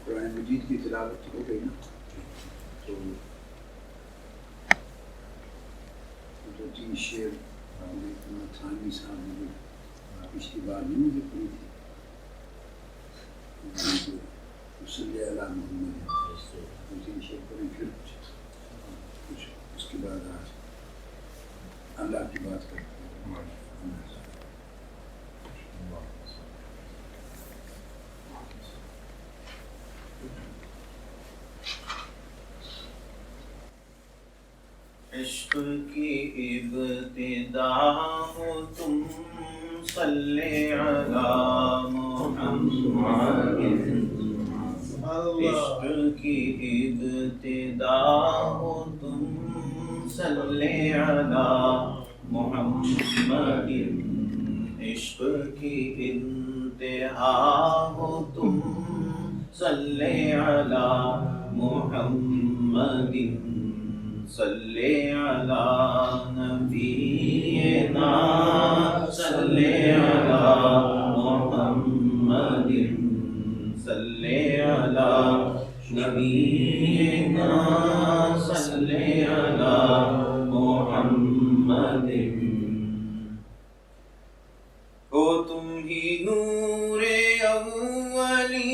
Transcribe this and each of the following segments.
قرآن مجید کی تلاوت ہو گئی نا، تو جو 3 شعر تھانوی صاحب نے جو پچھلی بار نہیں مجھے پڑھی تھی، صلی اللہ محمد، وہ 3 شعر پڑھی، پھر کچھ اس کے بعد آج اللہ کی بات کرتے ہیں۔ عشق کی ابتدا ہو تم صلی علی محمد، عشق کی ابتدا ہو تم صلی علی محمد، عشق کی انتہا ہو تم صلی علی محمد، صلی علی نبینا صلی علی محمد، صلی علی نبینا صلی علی محمد۔ ہو تم ہی نور اولی،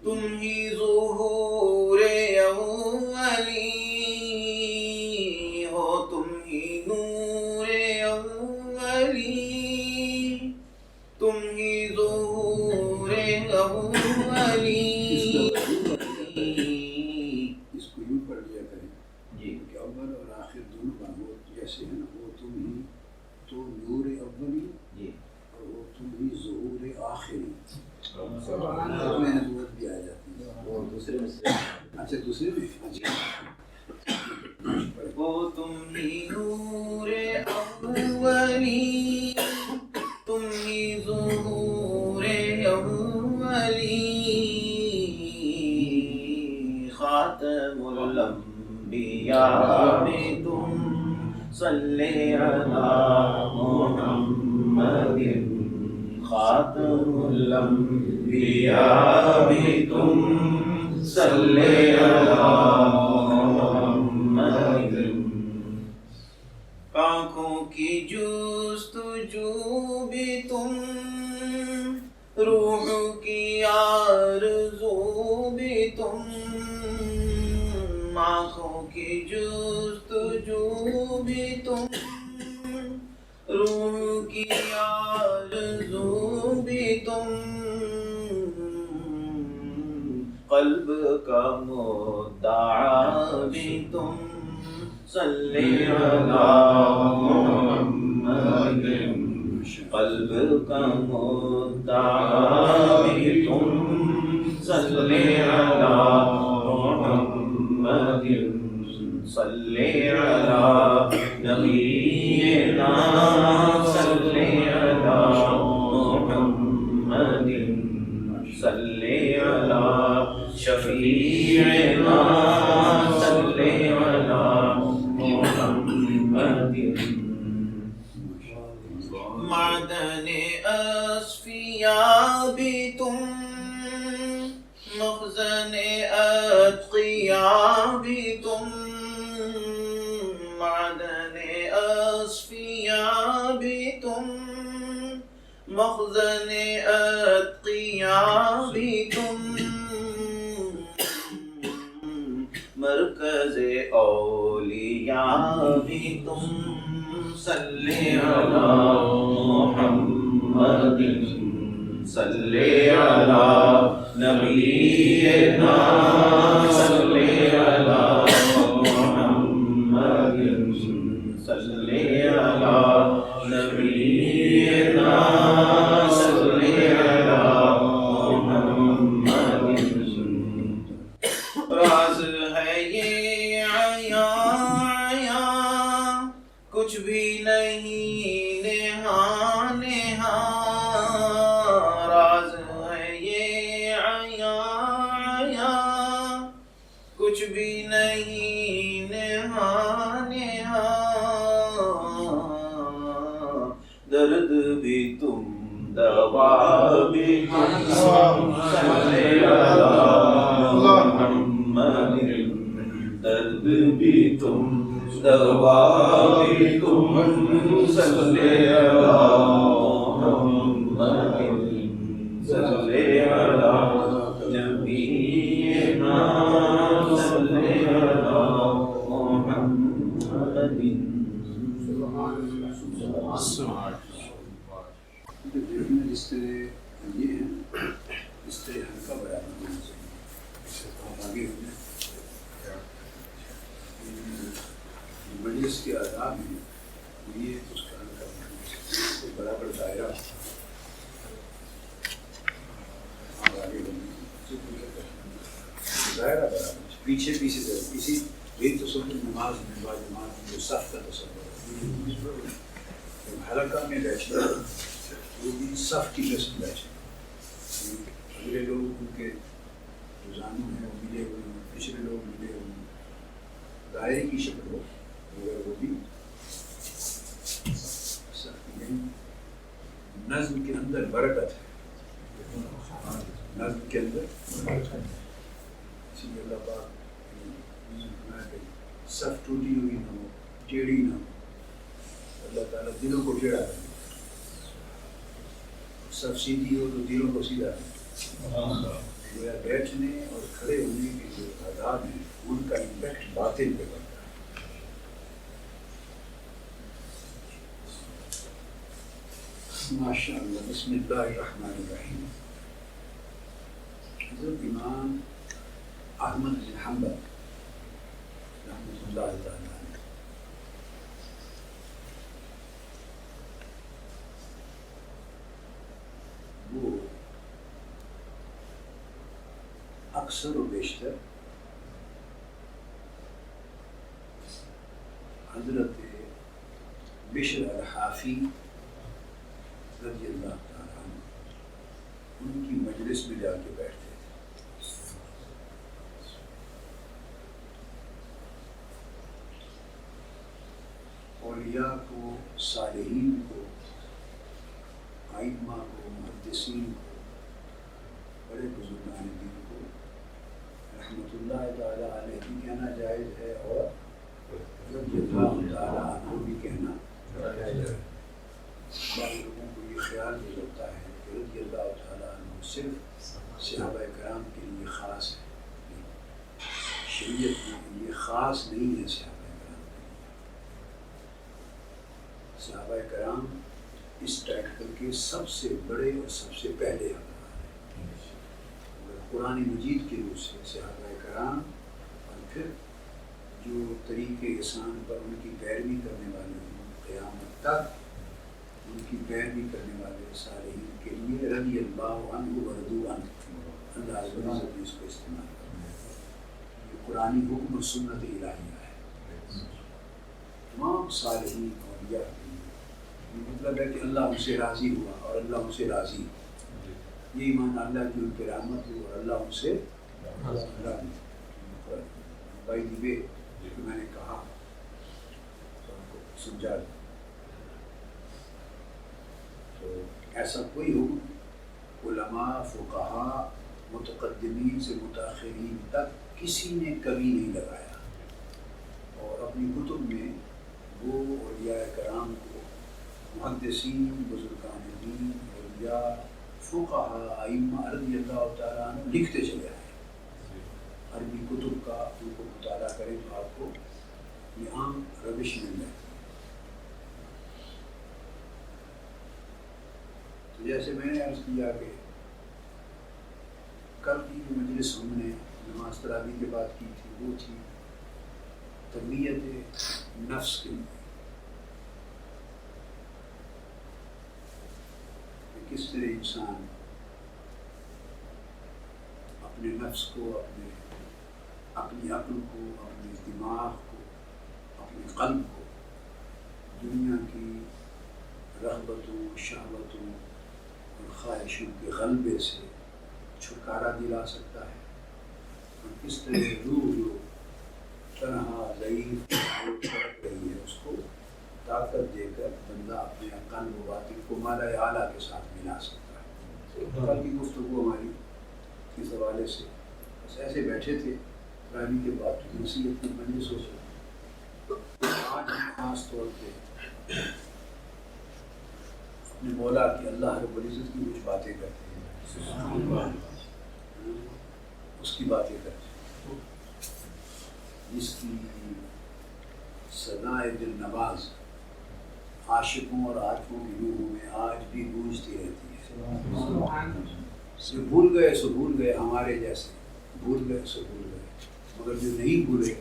تم ہی ظہور اولی، ہو تم ہی نور اولی، تم ہی ظہور اولی۔ اس کو یوں پڑھ لیا کریں جی کہ اول اور آخر دونوں بانگوں جیسے ہیں نا، وہ تم ہی تو نور اولی جی، اور وہ تم ہی ظہور آخری، میں نبوت بھی آ جاتی ہے وہ دوسرے میں سے۔ اچھا دوسرے میں اچھا وہ تم ہی نور اولی، تم ہی ظہور اولی، خاتم الانبیاء بھی تم صلی علی محمد، خاتم الانبیاء بھی تم صلی علی محمد، آنکھوں کی جستجو بھی تم، روح کی آرزو بھی تم، آنکھوں کی جستجو بھی تم، روح کی آرزو بھی تم، قلب کا مدعا بھی تم صلی علی محمد، قلب کا مدعا بھی تم صلی علی محمد، صلی علی نبینا صلی علی محمد، صلی علی شفیعنا صلی علی محمد، معدن اصفیاء بھی تم، مخزن اتقیاء بھی تم، معدن اصفیاء بھی تم، مخزن اتقیاء بھی تم، مرکز اولیاء بھی تم صلی علی محمد، صلی علی نبینا صلی علی محمد، صلی علی نبینا صلی علی محمد۔ راز ہے یہ عیاں کچھ بھی نہیں نہاں نہاں، راز ہے یہ عیاں کچھ بھی نہیں نہاں نہاں، درد بھی تم دوا بھی تم صلی درباری تم صلی اللہ محمد صلی اللہ نبینا صلی اللہ محمد جس طرح یہ ہے اس طرح ہلکا برابر ہونا چاہیے. آگے ہو جائے مجلس کے آداب ہیں یہ اس کا ہلکا برابر برابر دائرہ آگے دائرہ برابر پیچھے پیچھے کسی ایک تصور نماز میں بعد نماز میں جو صف کا تصور حلقہ میں بیٹھنا وہ بھی صف کی قسم بیٹھے اگلے لوگ ان کے روزانوں ہیں وہ ملے ہوئے ہیں پچھلے لوگ ملے ہوئے ہیں دائرے کی شکل ہو مگر وہ بھی نظم کے اندر برکت ہے نظم کے اندر برکت ہے اسی لیے اللہ پاک صف ٹوٹی ہوئی نہ ہو ٹیڑھی نہ ہو اللہ تعالیٰ دلوں کو ٹیڑھا کر سب سیدھی ہو تو دلوں کو سیدھا گویا بیٹھنے اور کھڑے ہونے کے جو آداب ہیں ان کا امپیکٹ باطن پہ پڑتا ہے. ماشاء اللہ. بسم اللہ الرحمن الرحیم. حضرت امام احمد بن حنبل رحمۃ اللہ تعالیٰ وہ اکثر و بیشتر حضرت بشر الحافی رضی اللہ تعالیٰ عنہ ان کی مجلس میں جا کے بیٹھتے تھے. اولیاء کو صالحین کو ائمہ کو محدثین کو بڑے بزرگان دین کو رحمۃ اللہ تعالیٰ علیہ بھی کہنا جائز ہے اور رضی اللہ تعالیٰ عنہ بھی کہنا جائز ہے. بعض لوگوں کو یہ خیال بھی ہوتا ہے کہ رضی اللہ تعالیٰ عنہ صرف صحابہ کرام کے لیے خاص ہے. شریعت میں یہ خاص نہیں ہے صحابہ کرام کے لیے. صحابہ کرام اس ٹائٹل کے سب سے بڑے اور سب سے پہلے حقدار ہیں. قرآن مجید کی روح سے صحابہ کرام اور پھر جو طریقے احسان پر ان کی پیروی کرنے والے ہوں قیامت تک ان کی پیروی کرنے والے صالحین کے لیے رضی اللہ عنہ ورضوا عنہ اللہ عز و جل اس کو استعمال کرتے ہیں. یہ قرآنی حکم و سنت الہیہ ہے. تمام صالحین اولیاء مطلب ہے کہ اللہ ان سے راضی ہوا اور اللہ ان سے راضی. یہ ایمان اللہ کی ان پہ رحمت ہو اور اللہ ان سے راضی. بائی دی وے جو میں نے کہا تو آپ کو سمجھا دوں تو ایسا کوئی حکم علماء فقہاء متقدمین سے متاخرین تک کسی نے کبھی نہیں لگایا اور اپنی کتب میں وہ اولیاء کرام کو محدثین بزرگان دین اولیاء فقہاء ائمہ رضی اللہ تعالیٰ عنہ لکھتے چلے آئے. عربی کتب کا ان کو مطالعہ کریں تو آپ کو یہ عام روش مل جاتی ہے. تو جیسے میں نے عرض کیا کہ کل کی جو مجلس ہم نے نماز تراویح کے بعد کی تھی وہ تھی تربیت نفس کے لیے. کس طرح انسان اپنے نفس کو اپنی عقل کو اپنے دماغ کو اپنے قلب کو دنیا کی رغبتوں شہوتوں اور خواہشوں کے غلبے سے چھٹکارا دلا سکتا ہے اور کس طرح روح جو تنہا ضعیف رہی ہے اس کو طاقت دے کر بندہ اپنے قلب و باطن کو مالا اعلیٰ کے ساتھ ملا سکتا ہے. کل کی گفتگو ہماری اس حوالے سے بس ایسے بیٹھے تھے تراویح کے بعد نصیحت کی مجلس ہو سکتی. خاص طور پہ اپنے مولا کی اللہ رب العزت کی کچھ باتیں کرتے ہیں، اس کی باتیں کرتے ہیں جس کی صدائے دل نواز عاشقوں اور عارفوں کی روحوں میں آج بھی گونجتی رہتی ہے۔ جو بھول گئے سو بھول گئے، ہمارے جیسے بھول گئے سو بھول گئے، مگر جو نہیں بھولے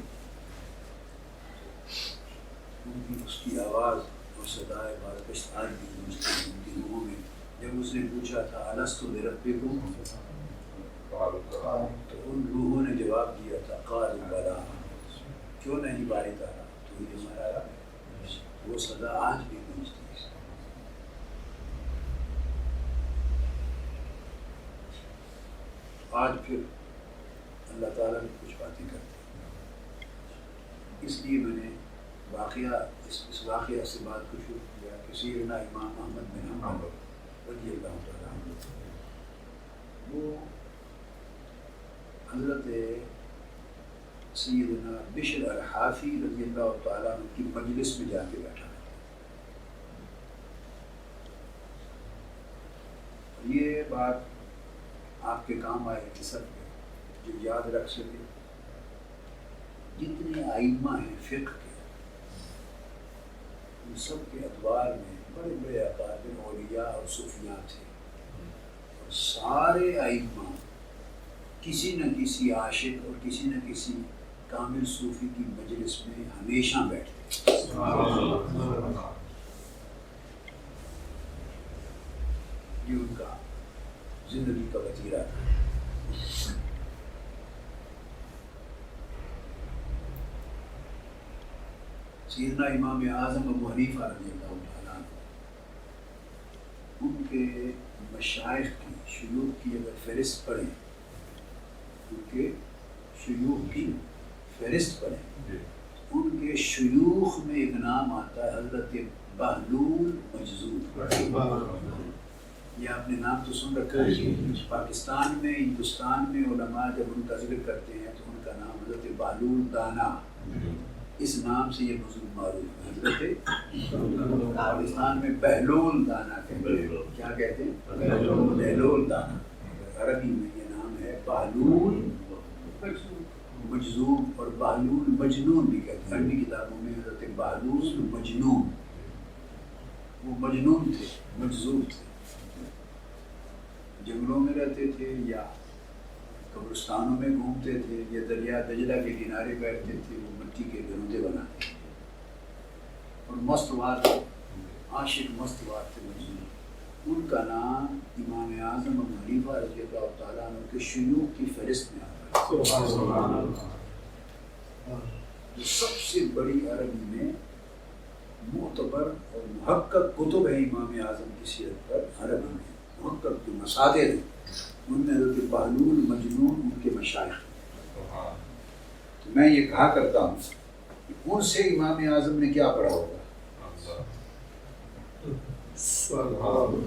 ان کی اس کی آواز اور صدائے بارکش آج بھی گونجتی ہے ان کی روحوں میں۔ جب اس نے پوچھا تھا الستُ بربکم، تو ان روحوں نے جواب دیا تھا قالوا بلی، کیوں نہیں باری تعالیٰ تو ہی ہمارا رب ہے۔ وہ صدا آج بھی گونجتی ہے۔ آج پھر اللہ تعالیٰ نے کچھ باتیں کرتے ہیں، اس لیے میں نے واقعہ اس واقعہ سے بات کو شروع کیا کہ سیدنا امام احمد بن حنبل رضی اللہ تعالیٰ عنہ وہ حضرت سیدنا بشر الحافی رضی اللہ تعالیٰ عنہ کی مجلس میں جا کے بیٹھا ہے۔ یہ بات آپ کے کام آئے کہ سب جو یاد رکھ سکے، جتنے ائمہ ہیں فقہ کے ان سب کے ادوار میں بڑے بڑے اکابر اولیاء اور صوفیاء تھے، اور سارے ائمہ کسی نہ کسی عاشق اور کسی نہ کسی کامل صوفی کی مجلس میں ہمیشہ بیٹھتے ہیں۔ یہ ان کا زندگی کا وتیرہ تھا۔ سیدنا امام اعظم ابو حنیفہ رضی اللہ تعالیٰ عنہ ان کے مشائخ کی شیوخ کی اگر فہرست پڑھیں، ان کے شیوخ کی فہرست پڑھیں، ان کے شیوخ میں ایک نام آتا ہے حضرت بہلول مجذوب۔ یہ آپ نے نام تو سن رکھا ہے، پاکستان میں ہندوستان میں علماء جب ان کا ذکر کرتے ہیں تو ان کا نام حضرت بہلول دانا، اس نام سے یہ بزرگ معروف ہے۔ حضرت پاکستان میں بہلول دانا کہتے ہیں، کیا کہتے ہیں؟ بہلول دانا۔ عربی میں یہ نام ہے بہلول مجذوب، اور بہلول مجنون بھی کہتے ہیں۔ عربی کتابوں میں حضرت بہلول مجنون، وہ مجنون تھے، مجذوب تھے، جنگلوں میں رہتے تھے یا قبرستانوں میں گھومتے تھے یا دریا دجلہ کے کنارے بیٹھتے تھے، وہ مٹی کے گھروندے بناتے تھے اور مستوار تھے، عاشق مستوار تھے، مجنون۔ ان کا نام امام اعظم ابو حنیفہ رضی اللہ تعالیٰ عنہ کے شیوخ کی فہرست میں آتا ہے۔ جو سب سے بڑی عربی میں معتبر اور محقق کتب ہے امام اعظم کی سیرت پر، عربی میں محقق جو مصادر ہیں ان میں حضرت بہلول مجنون ان کے مشائخ ہیں۔ تو میں یہ کہا کرتا ہوں کہ ان سے امام اعظم نے کیا پڑھا ہوگا؟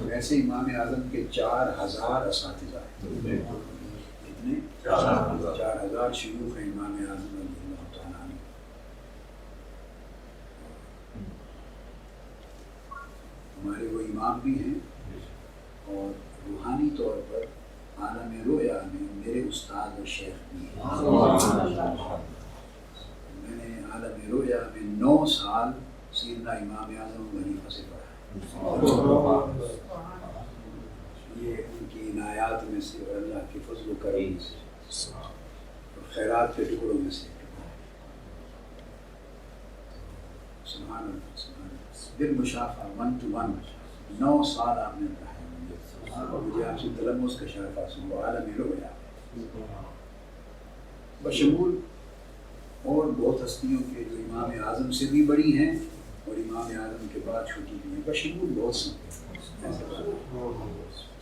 ویسے امام اعظم کے 4000 اساتذہ ہیں، کتنے؟ 4000 شیوخ ہیں امام اعظم رضی اللہ تعالیٰ عنہ۔ ہمارے وہ امام بھی ہیں، اور روحانی طور پر عالم رویا میں میرے استاد اور شیخ بھی ہیں۔ میں نے عالم رویا میں 9 سال سیدنا امام اعظم ابو حنیفہ سے پڑھا ہے۔ یہ ان کی عنایات میں سے اور اللہ کے فضل و کرم سے اور خیرات کے ٹکڑوں میں سے۔ سبحان اللہ، سبحان اللہ، بالمشافہ 1 to 1 9 سال آپ نے پڑھا ہے۔ مجھے آپ سے تلمس کا شرف حاصل ہوا عالم رویا بشمول اور بہت ہستیوں کے جو امام اعظم سے بھی بڑی ہیں اور امام اعظم کے بعد چھوٹی بھی ہیں، بشمول بہت سے۔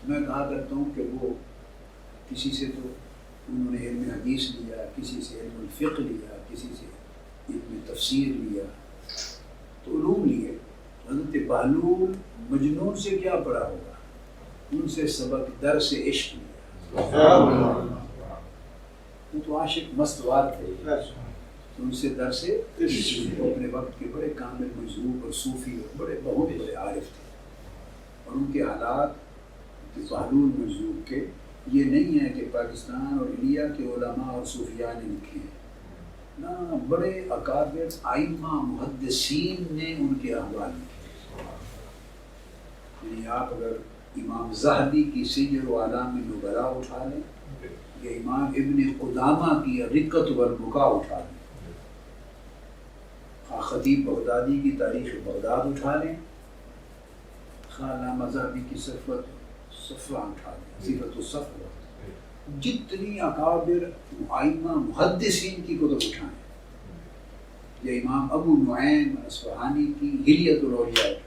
میں کہا کرتا ہوں کہ وہ کسی سے تو انہوں نے علم حدیث لیا، کسی سے علم الفقہ لیا، کسی سے علم تفسیر لیا، تو علوم لیے۔ حضرت بہلول مجنون سے کیا پڑھا ہوگا؟ ان سے سبق درس عشق لیا۔ وہ تو عاشق مستوار تھے، تو ان سے درس وہ اپنے وقت کے بڑے کامل مجذوب اور صوفی اور بڑے بہت بڑے عارف تھے، اور ان کے حالات بہلول مجذوب کے یہ نہیں ہے کہ پاکستان اور انڈیا کے علماء اور صوفیاء نے لکھے ہیں، نہ بڑے اکابر ائمہ محدثین نے ان کے احوال لکھے۔ یعنی آپ اگر امام زاہدی کی سیر و اعلام نبلا اٹھا لیں یا امام ابن قدامہ کی رقت والبکا اٹھا لیں، خطیب بغدادی کی تاریخ بغداد اٹھا لیں، علامہ ذہبی کی صفوہ اٹھا لیں، صفت الصفوہ، جتنی اکابر ائمہ محدثین کی کتب اٹھائیں، یا امام ابو نعیم اصفہانی کی ہلیۃ الاولیاء اٹھائیں،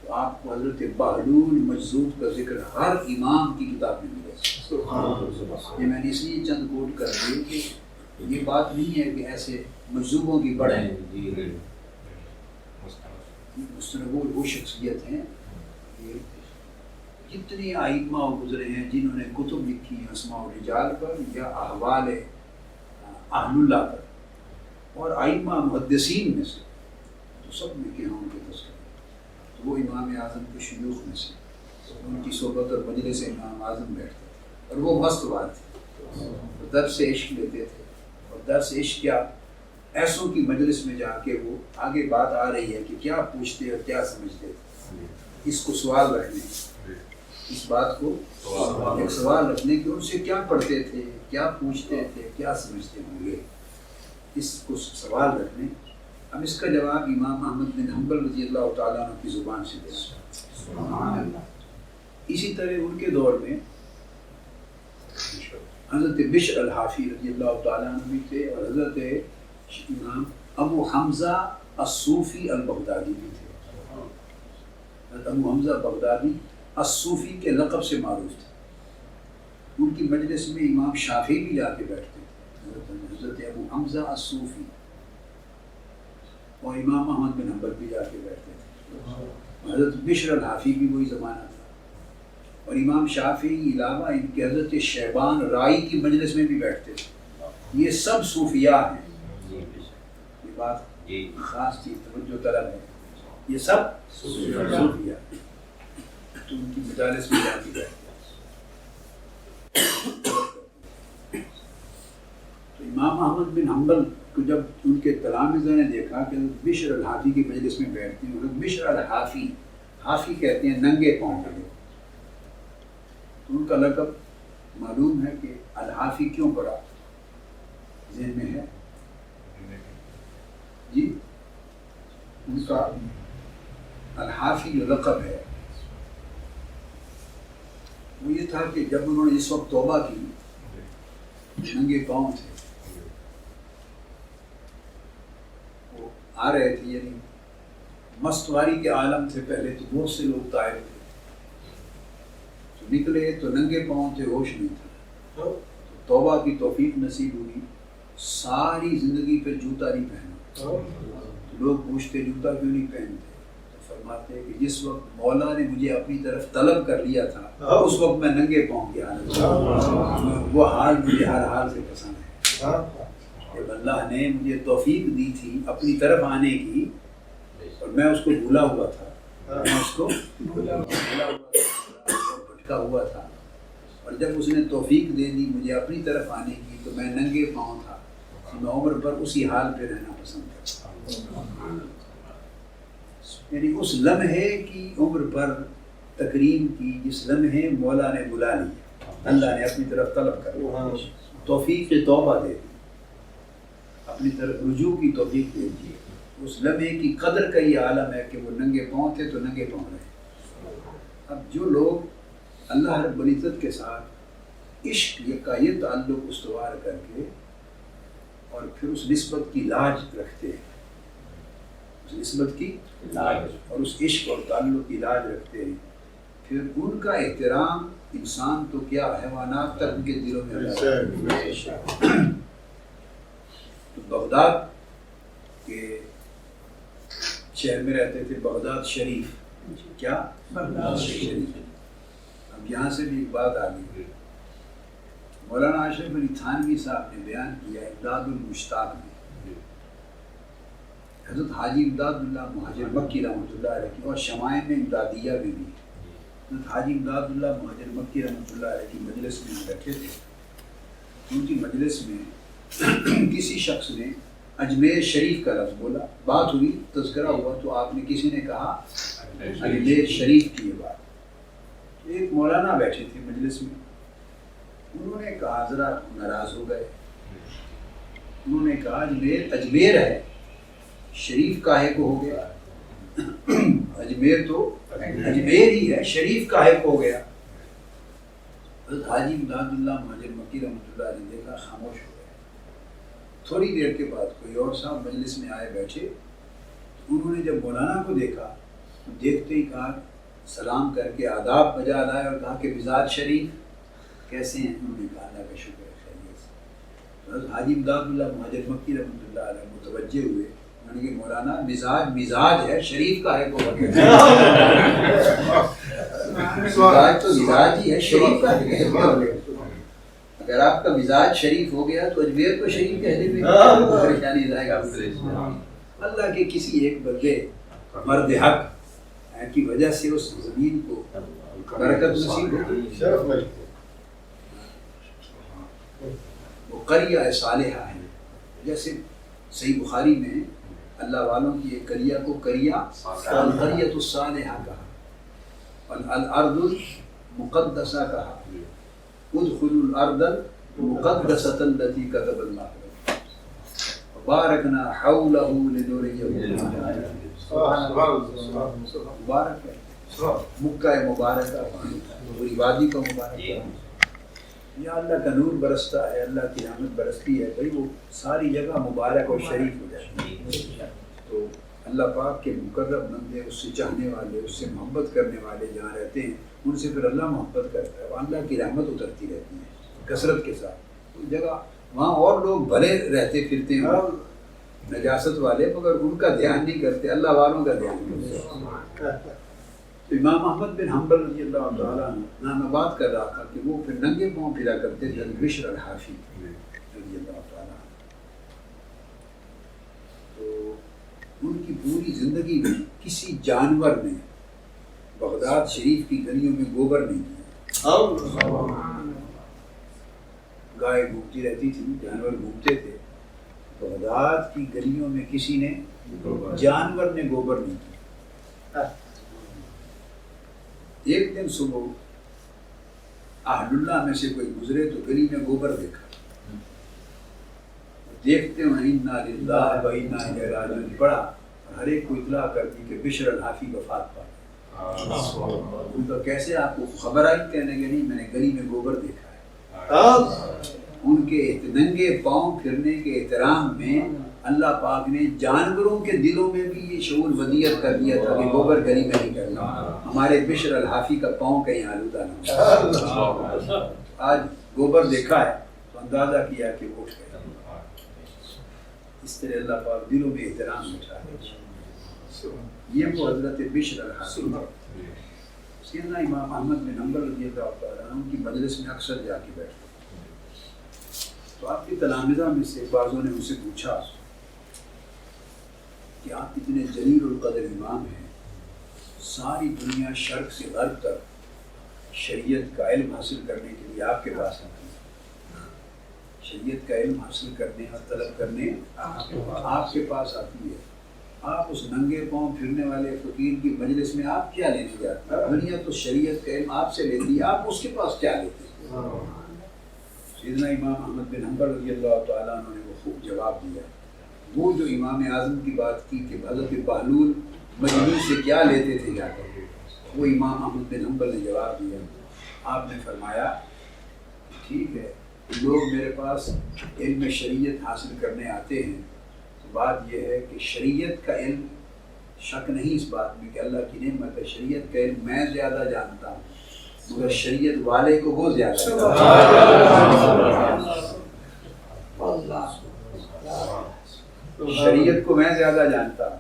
تو آپ کو حضرت بہلول مجذوب کا ذکر ہر امام کی کتاب میں ملے گا۔ یہ میں نے اس لیے چند کوٹ کر دی کہ یہ بات نہیں ہے کہ ایسے مجذوبوں کی بڑھیں، مستنبول وہ شخصیت ہیں، جتنی ائمہ گزرے ہیں جنہوں نے کتب لکھی ہیں اسماء الرجال پر یا احوال اہل اللہ پر، اور ائمہ محدثین میں سے تو سب میں کہ ان کے تذکرے، تو وہ امام اعظم کے شیوخ میں سے، ان کی صحبت اور مجلس امام اعظم بیٹھتے تھے، اور وہ مست بات تھے، درس عشق لیتے تھے، اور درس عشق کیا ایسوں کی مجلس میں جا کے وہ آگے بات آ رہی ہے کہ کیا پوچھتے اور کیا سمجھتے تھے، اس کو سوال رکھنے، اس بات کو ایک سوال رکھنے کہ ان سے کیا پڑھتے تھے، کیا پوچھتے تھے، کیا سمجھتے ہوں گے، اس کو سوال رکھنے۔ اب اس کا جواب امام احمد بن حنبل رضی اللہ تعالیٰ عنہ کی زبان سے دیا۔ اسی طرح ان کے دور میں حضرت بشر الحافی رضی اللہ تعالیٰ عنہ بھی تھے، اور حضرت امام ابو حمزہ الصوفی البغدادی بھی تھے۔ حضرت ابو حمزہ بغدادی الصوفی کے لقب سے معروف تھے، ان کی مجلس میں امام شافعی بھی جا کے بیٹھتے تھے، حضرت ابو حمزہ الصوفی، اور امام احمد بن حنبل بھی جا کے بیٹھتے تھے، حضرت بشر الحافی بھی وہی زمانہ تھا، اور امام شافعی علاوہ ان کے حضرت شیبان رائی کی مجلس میں بھی بیٹھتے تھے۔ یہ سب صوفیاء ہیں، یہ بات خاص چیز توجہ طلب ہے، یہ سب صوفیاء، تو ان کی مجالس میں جا کے بیٹھتے ہیں۔ تو امام احمد بن حنبل کو جب ان کے تلامذہ نے دیکھا کہ بشر الحافی کی مجلس میں بیٹھتے ہیں، بشر الحافی، حافی کہتے ہیں ننگے پاؤں کے لوگ، تو ان کا لقب معلوم ہے کہ الحافی کیوں پڑا، ذہن میں ہے جی؟ ان کا الحافی جو لقب ہے وہ یہ تھا کہ جب انہوں نے اس وقت توبہ کی، ننگے پاؤں تھے، وہ آ رہے تھے، یعنی مستواری کے عالم سے پہلے تو بہت سے لوگ طائر تھے، تو نکلے تو ننگے پاؤں تھے، ہوش نہیں تھا، توبہ کی توفیق نصیب ہوئی، ساری زندگی پھر جوتا نہیں پہنا، تو لوگ پوچھتے جوتا کیوں نہیں پہنتے، فرماتے ہیں کہ جس وقت مولا نے مجھے اپنی طرف طلب کر لیا تھا اس وقت میں ننگے پاؤں کی حالت میں، وہ حال مجھے ہر حال سے پسند ہے، جب اللہ نے مجھے توفیق دی تھی اپنی طرف آنے کی، اور میں اس کو بھولا ہوا تھا، میں اس کو بھولا ہوا تھا، بھٹکا ہوا تھا، اور جب اس نے توفیق دے دی مجھے اپنی طرف آنے کی تو میں ننگے پاؤں تھا، میں عمر پر اسی حال پہ رہنا پسند کرتا ہوں۔ یعنی اس لمحے کی عمر پر تکریم کی، جس لمحے مولا نے بلا لیا، اللہ نے اپنی طرف طلب کر لیا، توفیق توبہ دے دی، اپنی طرف رجوع کی توفیق دے دی، اس لمحے کی قدر کا یہ عالم ہے کہ وہ ننگے پاؤں تھے تو ننگے پاؤں رہے۔ اب جو لوگ اللہ رب العزت کے ساتھ عشق کا یہ تعلق استوار کر کے اور پھر اس نسبت کی لاج رکھتے ہیں، اس نسبت کی لاج اور اس عشق اور تعلق کی لاج رکھتے ہیں، پھر ان کا احترام انسان تو کیا حیوانات تک ان کے دلوں میں رہتا ہے۔ تو بغداد کے شہر میں رہتے تھے، بغداد شریف، کیا بغداد شریف۔ اب یہاں سے بھی ایک بات آ گئی، مولانا اشرف علی تھانوی صاحب نے بیان کیا امداد المشتاق میں حضرت حاجی امداد اللہ مہاجر مکی رحمۃ اللہ علیہ کی، اور شمائع میں امدادیہ بھی بھی حضرت حاجی امداد اللہ مہاجر مکی رحمۃ اللہ علیہ کی مجلس میں ہم بیٹھے تھے. ان کی مجلس میں کسی شخص نے اجمیر شریف کا لفظ بولا، بات ہوئی، تذکرہ ہوا، تو آپ نے کسی نے کہا اجمیر شریف کی یہ بات. ایک مولانا بیٹھے تھے مجلس میں، انہوں نے کہا، ذرا ناراض ہو گئے، انہوں نے کہا اجمیر ہے، شریف کاہے کو ہو گیا؟ اجمیر تو اجمیر ہی ہے، شریف کاہے کو ہو گیا؟ حضرت حاجی امداد اللہ مہاجر مکی رحمۃ اللہ علیہ دیکھا، خاموش ہو گئے. تھوڑی دیر کے بعد کوئی اور صاحب مجلس میں آئے بیٹھے، انہوں نے جب مولانا کو دیکھا تو دیکھتے ہی کہا، سلام کر کے آداب بجا لائے اور کہا کہ مزاج شریف کیسے ہیں؟ انہوں نے کہا اللہ کا شکر ہے خیریت سے. حضرت حاجی امداد اللہ مہاجر مکی رحمۃ اللہ علیہ متوجہ ہوئے، انہوں نے کہا مولانا مزاج ہے، شریف کا ہے کو مزاج تو مزاج ہی ہے، شریف کا ہے. اگر آپ کا مزاج شریف ہو گیا تو اجمیر کو شریف کہنے میں پریشانی جائے گا. اللہ کے کسی ایک بندے مرد حق کی وجہ سے اس زمین کو برکت نصیب ہو گئی. وہ قریہ صالحہ ہے، جیسے صحیح بخاری میں اللہ والوں کی ایک قریہ کو قریہ القریۃ الصالحہ کہا، الارض المقدسہ کہا، ادخلوا الارض المقدسۃ التي كتب اللہ بارکنا حولہ لنریہ. مبارک ہے مکہ مبارکہ، پوری وادی کا مبارک ہے. یا اللہ کا نور برستا ہے، اللہ کی رحمت برستی ہے، بھائی وہ ساری جگہ مبارک اور شریف ہو جاتی ہے. تو اللہ پاک کے مقرب بندے، اس سے چاہنے والے، اس سے محبت کرنے والے جہاں رہتے ہیں، ان سے پھر اللہ محبت کرتا ہے، اللہ کی رحمت اترتی رہتی ہے کثرت کے ساتھ. کوئی جگہ وہاں اور لوگ بھلے رہتے پھرتے ہیں نجاست والے، مگر ان کا دھیان نہیں کرتے، اللہ والوں کا دھیان کرتے. تو امام احمد بن حنبل رضی اللہ تعالیٰ عنہ میں بات کر رہا تھا کہ وہ پھر ننگے پاؤں پھرا کرتے تھے، بشر الحافی رضی اللہ تعالیٰ عنہ. تو ان کی پوری زندگی میں کسی جانور نے بغداد شریف کی گلیوں میں گوبر نہیں کیا. گائے گھومتی رہتی تھی، جانور گھومتے تھے، بغداد کی گلیوں میں کسی نے جانور نے گوبر نہیں کیا. ایک دن صبح اہل اللہ میں سے کوئی گزرے تو گلی میں گوبر دیکھا، دیکھتے ہیں انا للہ و انا الیہ راجعون پڑھا، اور ہر ایک کو اطلاع کر دی کہ بشر الحافی وفات پا گئے. ان کا کیسے آپ کو خبر آئی؟ کہنے کہ نہیں، میں نے گلی میں گوبر دیکھا ہے. ان کے ننگے پاؤں پھرنے کے احترام میں اللہ پاک نے جانوروں کے دلوں میں بھی یہ شعور ودیعت کر دیا تھا کہ گوبر گلی میں نہیں کرنا، ہمارے بشر الحافی کا پاؤں کہیں آلودہ نہ ہو. آج گوبر دیکھا ہے تو اندازہ کیا کہ اٹھ گئے. اس طرح اللہ پاک دلوں میں احترام بٹھا ہے. یہ وہ حضرت بشر الحافی. سیدنا امام احمد بن حنبل رضی اللہ تعالیٰ عنہ کی مجلس میں اکثر جا کے بیٹھتے. تو آپ کے تلامذہ میں سے بعضوں نے ان سے پوچھا کہ آپ اتنے جلیل القدر امام ہیں، ساری دنیا شرق سے غرب تک شریعت کا علم حاصل کرنے کے لیے آپ کے پاس آتی ہے، شریعت کا علم حاصل کرنے اور طلب کرنے آپ کے پاس آتی ہے. آپ اس ننگے پاؤں پھرنے والے فقیر کی مجلس میں آپ کیا لینے جاتے ہیں؟ دنیا تو شریعت کا علم آپ سے لیتی ہے، آپ اس کے پاس کیا لیتے ہیں؟ سیدنا امام احمد بن حنبل رضی اللہ تعالیٰ عنہ نے وہ خوب جواب دیا. وہ جو امام اعظم کی بات کی کہ حضرت بہلول مجنون سے کیا لیتے تھے جا کر، وہ امام احمد بن حنبل نے جواب دیا. آپ نے فرمایا ٹھیک ہے، لوگ میرے پاس علم شریعت حاصل کرنے آتے ہیں، تو بات یہ ہے کہ شریعت کا علم، شک نہیں اس بات میں کہ اللہ کی نعمت ہے، شریعت کا علم میں زیادہ جانتا ہوں، مگر شریعت والے کو وہ زیادہ شریعت کو میں زیادہ جانتا ہوں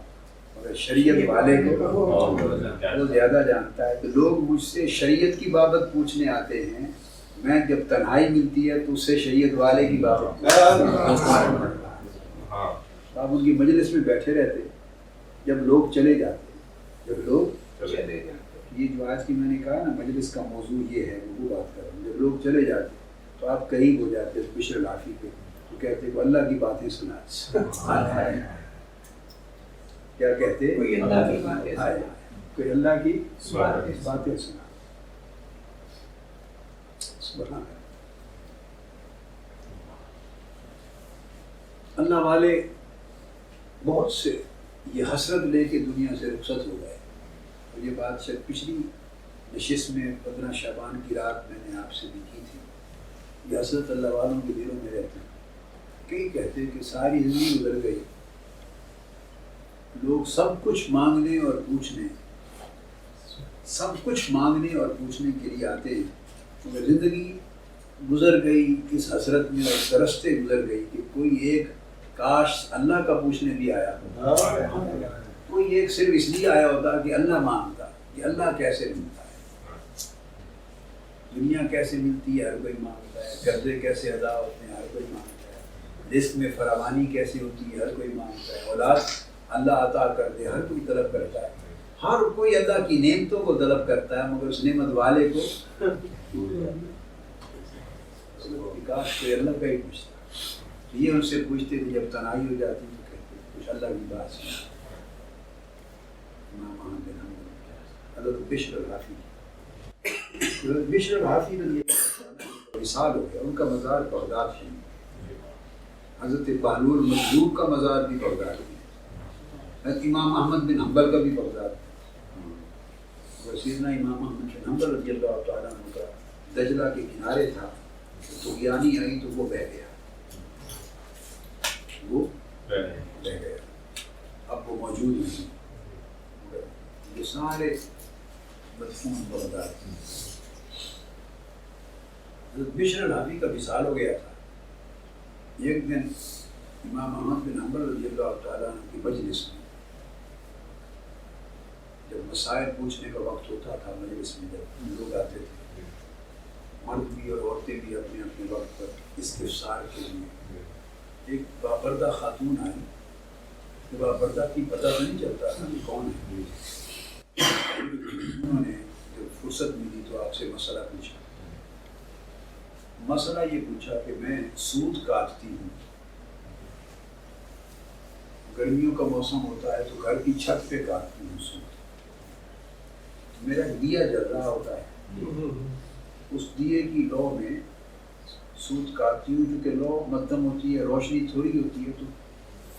مگر شریعت والے کو وہ زیادہ جانتا ہے. تو لوگ مجھ سے شریعت کی بابت پوچھنے آتے ہیں، میں جب تنہائی ملتی ہے تو اس سے شریعت والے کی بابت. آپ ان کی مجلس میں بیٹھے رہتے جب لوگ چلے جاتے ہیں، جب لوگ چلے جاتے ہیں، یہ جو آج کی میں نے کہا نا مجلس کا موضوع یہ ہے، وہ بات کر رہا ہوں، جب لوگ چلے جاتے تو آپ قریب ہو جاتے بشر الحافی پہ، تو کہتے کہ اللہ کی باتیں سنا، کیا کہتے کوئی اللہ کی باتیں سنا، کوئی اللہ کی باتیں باتیں سنا۔ سبحان اللہ۔ اللہ والے بہت سے یہ حسرت لے کے دنیا سے رخصت ہو گئے، اور یہ بات شاید پچھلی نشست میں 15 شعبان کی رات میں نے آپ سے بھی کی تھی۔ یہ حسرت اللہ والوں کے دلوں میں رہتی ہے۔ کئی کہتے ہیں کہ ساری زندگی گزر گئی، لوگ سب کچھ مانگنے اور پوچھنے، سب کچھ مانگنے اور پوچھنے کے لیے آتے ہیں، مگر زندگی گزر گئی اس حسرت میں اور ترستے گزر گئی کہ کوئی ایک کاش اللہ کا پوچھنے بھی آیا ہوتا، کوئی ایک صرف اس لیے آیا ہوتا کہ اللہ مانگتا کہ اللہ کیسے ملتا ہے، دنیا کیسے ملتی ہے ہر کوئی مانگتا ہے، قرضے کیسے ادا ہوتے ہیں ہر کوئی مانگتا ہے، رزق میں فراوانی کیسے ہوتی ہے ہر کوئی مانگتا ہے، اولاد اللہ عطا کر دے ہر کوئی طلب کرتا ہے، ہر کوئی اللہ کی نعمتوں کو طلب کرتا ہے، مگر اس نعمت والے کو کاش کوئی اللہ کا ہی پوچھتا۔ یہ ان سے پوچھتے تھے، جب تنہائی ہو جاتی تو کہتے کچھ اللہ کی بات سنا۔ امام احمد بن حنبل، حضرت بشر الحافی، حضرت بشر الحافی رضی اللہ عنہ وصال ہو گیا، ان کا مزار بغداد ہے، حضرت بہلول مظلوم کا مزار بھی بغداد ہے، حضرت امام احمد بن حنبل کا بھی بغداد ہے، اور سیدنا امام احمد بن حنبل رضی اللہ تعالیٰ عنہ کا دجلہ کے کنارے تھا، تو طغیانی آئی تو وہ بہہ گیا، وہ بہ گیا، اب وہ موجود نہیں، یہ سارے مدفون بغداد۔ حضرت بشر الحافی کا وصال ہو گیا تھا۔ ایک دن امام احمد بن حنبل رضی اللہ تعالیٰ عنہ کی مجلس میں جب مسائل پوچھنے کا وقت ہوتا تھا، مجلس میں جب لوگ آتے تھے، مرد بھی اور عورتیں بھی اپنے اپنے وقت پر استفسار کے لیے، ایک باپردہ خاتون آئی، کہ باپردہ کی پتہ نہیں چلتا تھا کہ کون ہے، انہوں نے جب فرصت ملی تو آپ سے مسئلہ پوچھا، مسئلہ یہ پوچھا کہ میں سود کاٹتی ہوں، گرمیوں کا موسم ہوتا ہے تو گھر کی چھت پہ کاٹتی ہوں سود، میرا دیا جل رہا ہوتا ہے، اس دیے کی لو میں سود کاٹتی ہوں، چونکہ لو مدھم ہوتی ہے، روشنی تھوڑی ہوتی ہے تو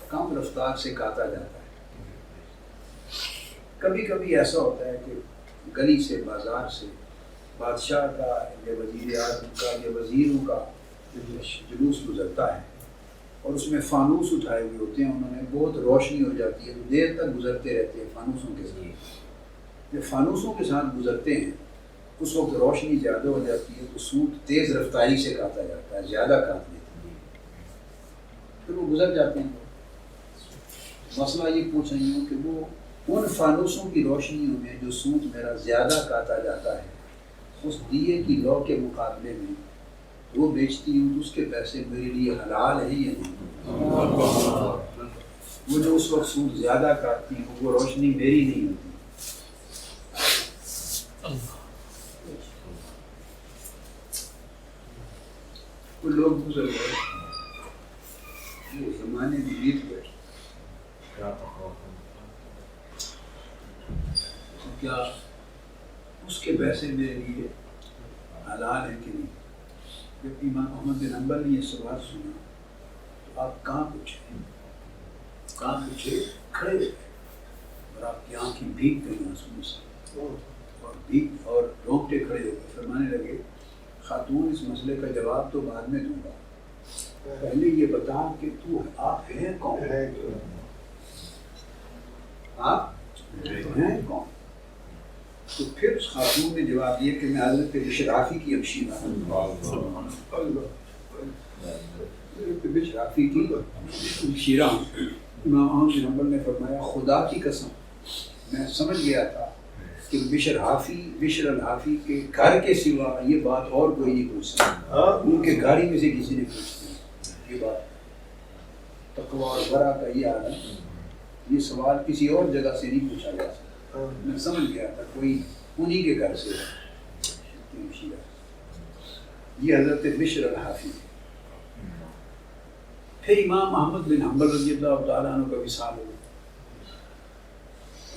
کم رفتار سے کاٹا جاتا ہے۔ کبھی کبھی ایسا ہوتا ہے کہ گلی سے، بازار سے بادشاہ کا یا وزیر اعظم کا یا وزیروں کا جلوس گزرتا ہے اور اس میں فانوس اٹھائے ہوئے ہوتے ہیں، انہوں نے بہت روشنی ہو جاتی ہے، دیر تک گزرتے رہتے ہیں فانوسوں کے ساتھ، جب فانوسوں کے ساتھ گزرتے ہیں اس وقت روشنی زیادہ ہو جاتی ہے تو سود تیز رفتاری سے کاٹا جاتا ہے، زیادہ کاٹ لیتے ہیں، پھر وہ گزر جاتے ہیں۔ مسئلہ یہ پوچھ رہی ہوں کہ وہ ان فانوسوں کی روشنیوں میں جو سود میرا زیادہ کاٹا جاتا ہے، اس دیے کی لو کے مقابلے میں وہ بیچتی ہوں تو اس کے پیسے میرے لیے حلال ہیں یا نہیں؟ وہ جو اس وقت سود زیادہ کاٹتی ہوں وہ روشنی میری نہیں ہوتی۔ وہ لوگ گزر گئے، وہ زمانے میں بیت گئے، کیا اس کے پیسے میرے لیے حلال ہیں کہ نہیں؟ جب امام احمد بن حنبل نے یہ سوال سنا تو آپ کہاں پوچھے کھڑے ہوئے اور آپ کی آنکھیں بھیگ گئی آنسوؤں سے اور رونگٹے کھڑے ہو گئے، فرمانے لگے خاتون اس مسئلے کا جواب تو بعد میں دوں گا، پہلے یہ بتا کہ آپ ہیں کون؟ آپ ہیں کون؟ تو پھر اس خاتون نے جواب دیا کہ میں حضرت بشر الحافی کی ہمشیرہ ہوں، حضرت بشر الحافی کی ہمشیرہ ہوں۔ امام احمد بن حنبل نے فرمایا خدا کی قسم میں سمجھ گیا تھا کہ بشر الحافی کے گھر کے سوا یہ بات اور کوئی نہیں پوچھ سکتا، ان کے گاڑی میں سے کسی نے پوچھتی یہ بات۔ تقویٰ اور ورع کا یہ عالم یہ سوال کسی اور جگہ سے نہیں پوچھا جا سکتا. میں سمجھ گیا تھا کوئی انہی کے گھر سے ہے. یہ حضرت بشر الحافی. پھر امام احمد بن حنبل رضی اللہ تعالیٰ عنہ کا وصال ہو.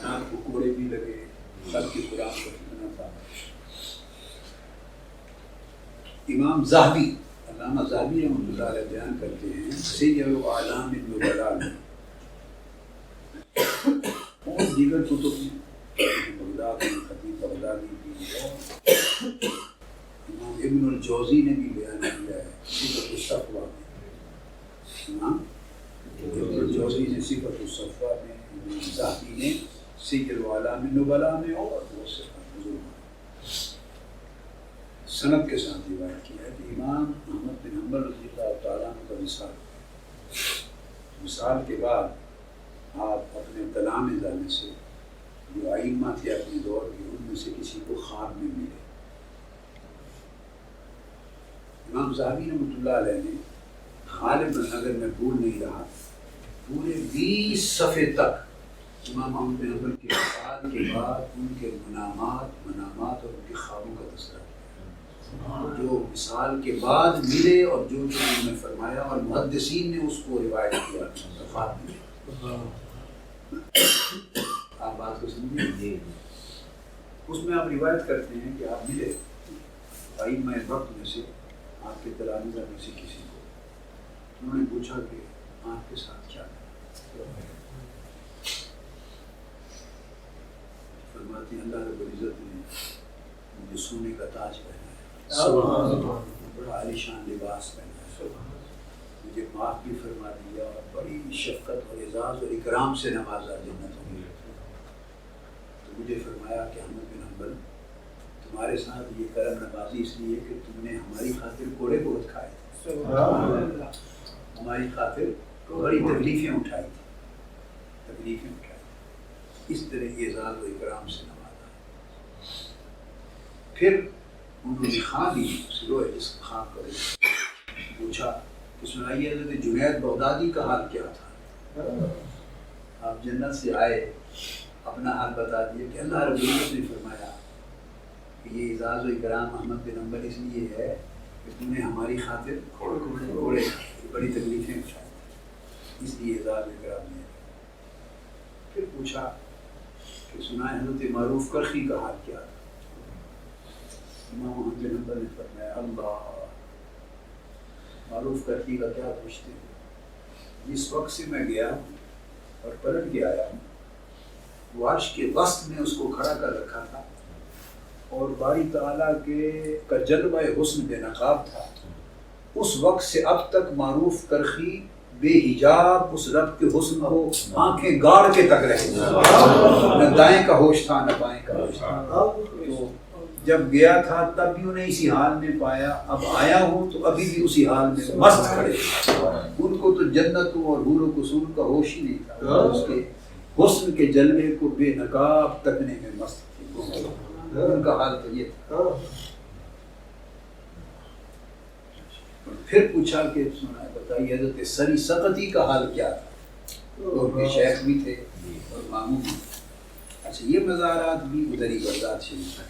آپ کو کوڑے بھی لگے، سب کی قرآن کا فتنہ تھا. امام ذہبی، علامہ ذہبی رحمۃ اللہ علیہ بیان کرتے ہیں سیر اعلام النبلاء میں اور دیگر کتب میں، بغداد میں خطیب بغدادی کی، امام ابن الجوزی نے بھی بیان کیا ہے صفۃ الصفوہ میں. امام ابن الجوزی نے صفۃ الصفوہ میں، امام ذہبی نے سیر اعلام النبلاء میں، اور وہ سند کے ساتھ روایت کیا ہے کہ امام احمد بن حنبل رضی اللہ تعالیٰ عنہ کا وصال کے بعد آپ اپنے تلامذہ میں سے جو ائمہ تھے اپنے دور کے، ان میں سے کسی کو خواب میں ملے. امام ذہبی رحمۃ اللہ علیہ نے غالباً اگر میں بھول نہیں رہا پورے 20 صفحے تک امام احمد بن حنبل کے وصال کے بعد ان کے منامات اور ان کے خوابوں کا تذکرہ کیا، جو وصال کے بعد ملے اور جو انہوں نے فرمایا، اور محدثین نے اس کو روایت کیا خواب میں. آپ بات کو سمجھیں. اس میں آپ روایت کرتے ہیں کہ آپ ملے ائمہ وقت میں سے، آپ کے تلامذہ میں سے کسی کو. انہوں نے پوچھا کہ آپ کے ساتھ کیا ہے؟ فرماتے ہیں اللہ رب العزت نے مجھے سونے کا تاج پہنایا، بڑا عالیشان لباس پہنایا، مجھے معاف بھی فرما دیا اور بڑی شفقت اور اعزاز اور اکرام سے نوازا جنت میں. تو مجھے فرمایا کہ احمد بن حنبل تمہارے ساتھ یہ کرم نوازی اس لیے کہ تم نے ہماری خاطر کوڑے بہت کھائے تھے، ہماری خاطر بڑی تکلیفیں اٹھائی تھی. اس طرح اعزاز و اکرام سے نوازا. پھر انہوں نے خواب ہی سلوئے جس خواب کا پوچھا کہ سنائیے حضرت جنید بغدادی کا حال کیا تھا. آپ جنت سے آئے، اپنا حال بتا دیے کہ اللہ رب العزت نے فرمایا کہ یہ اعزاز و اکرام احمد بن حنبل اس لیے ہے کہ تم نے ہماری خاطر کوڑے بڑی تکلیفیں اٹھائی، اس لیے اعزاز و اکرام ہے. پھر پوچھا کہ سنائے حضرت معروف کرخی کا حال کیا تھا. امام احمد بن حنبل نے فرمایا اللہ، معروف کرخی کا کیا پوچھتے ہیں. جس وقت سے میں گیا اور پلٹ کے آیا ہوں، وہ عرش کے وسط میں اس کو کھڑا کر رکھا تھا اور باری تعالیٰ کا جلوہ حسن بے نقاب تھا. اس وقت سے اب تک معروف کرخی بے حجاب اس رب کے حسن کو آنکھیں گاڑ کے تک رہے، نہ دائیں کا ہوش تھا نہ بائیں کا ہوش تھا. تو جب گیا تھا تب بھی انہیں اسی حال میں پایا، اب آیا ہوں تو ابھی بھی اسی حال میں مست کھڑے. ان کو تو جنتوں اور حور و قصور کا ہوش ہی نہیں تھا، اس کے حسن کے جلوے کو بے نقاب تکنے میں مست تھے. ان کا حال تو یہ تھا. پھر پوچھا کہ سنا بتائیے حضرت سری سقطی کا حال کیا تھا. اور ان کے شیخ بھی تھے اور ماموں بھی. اچھا یہ مزارات بھی ادھر ہی بغداد شریف ہے.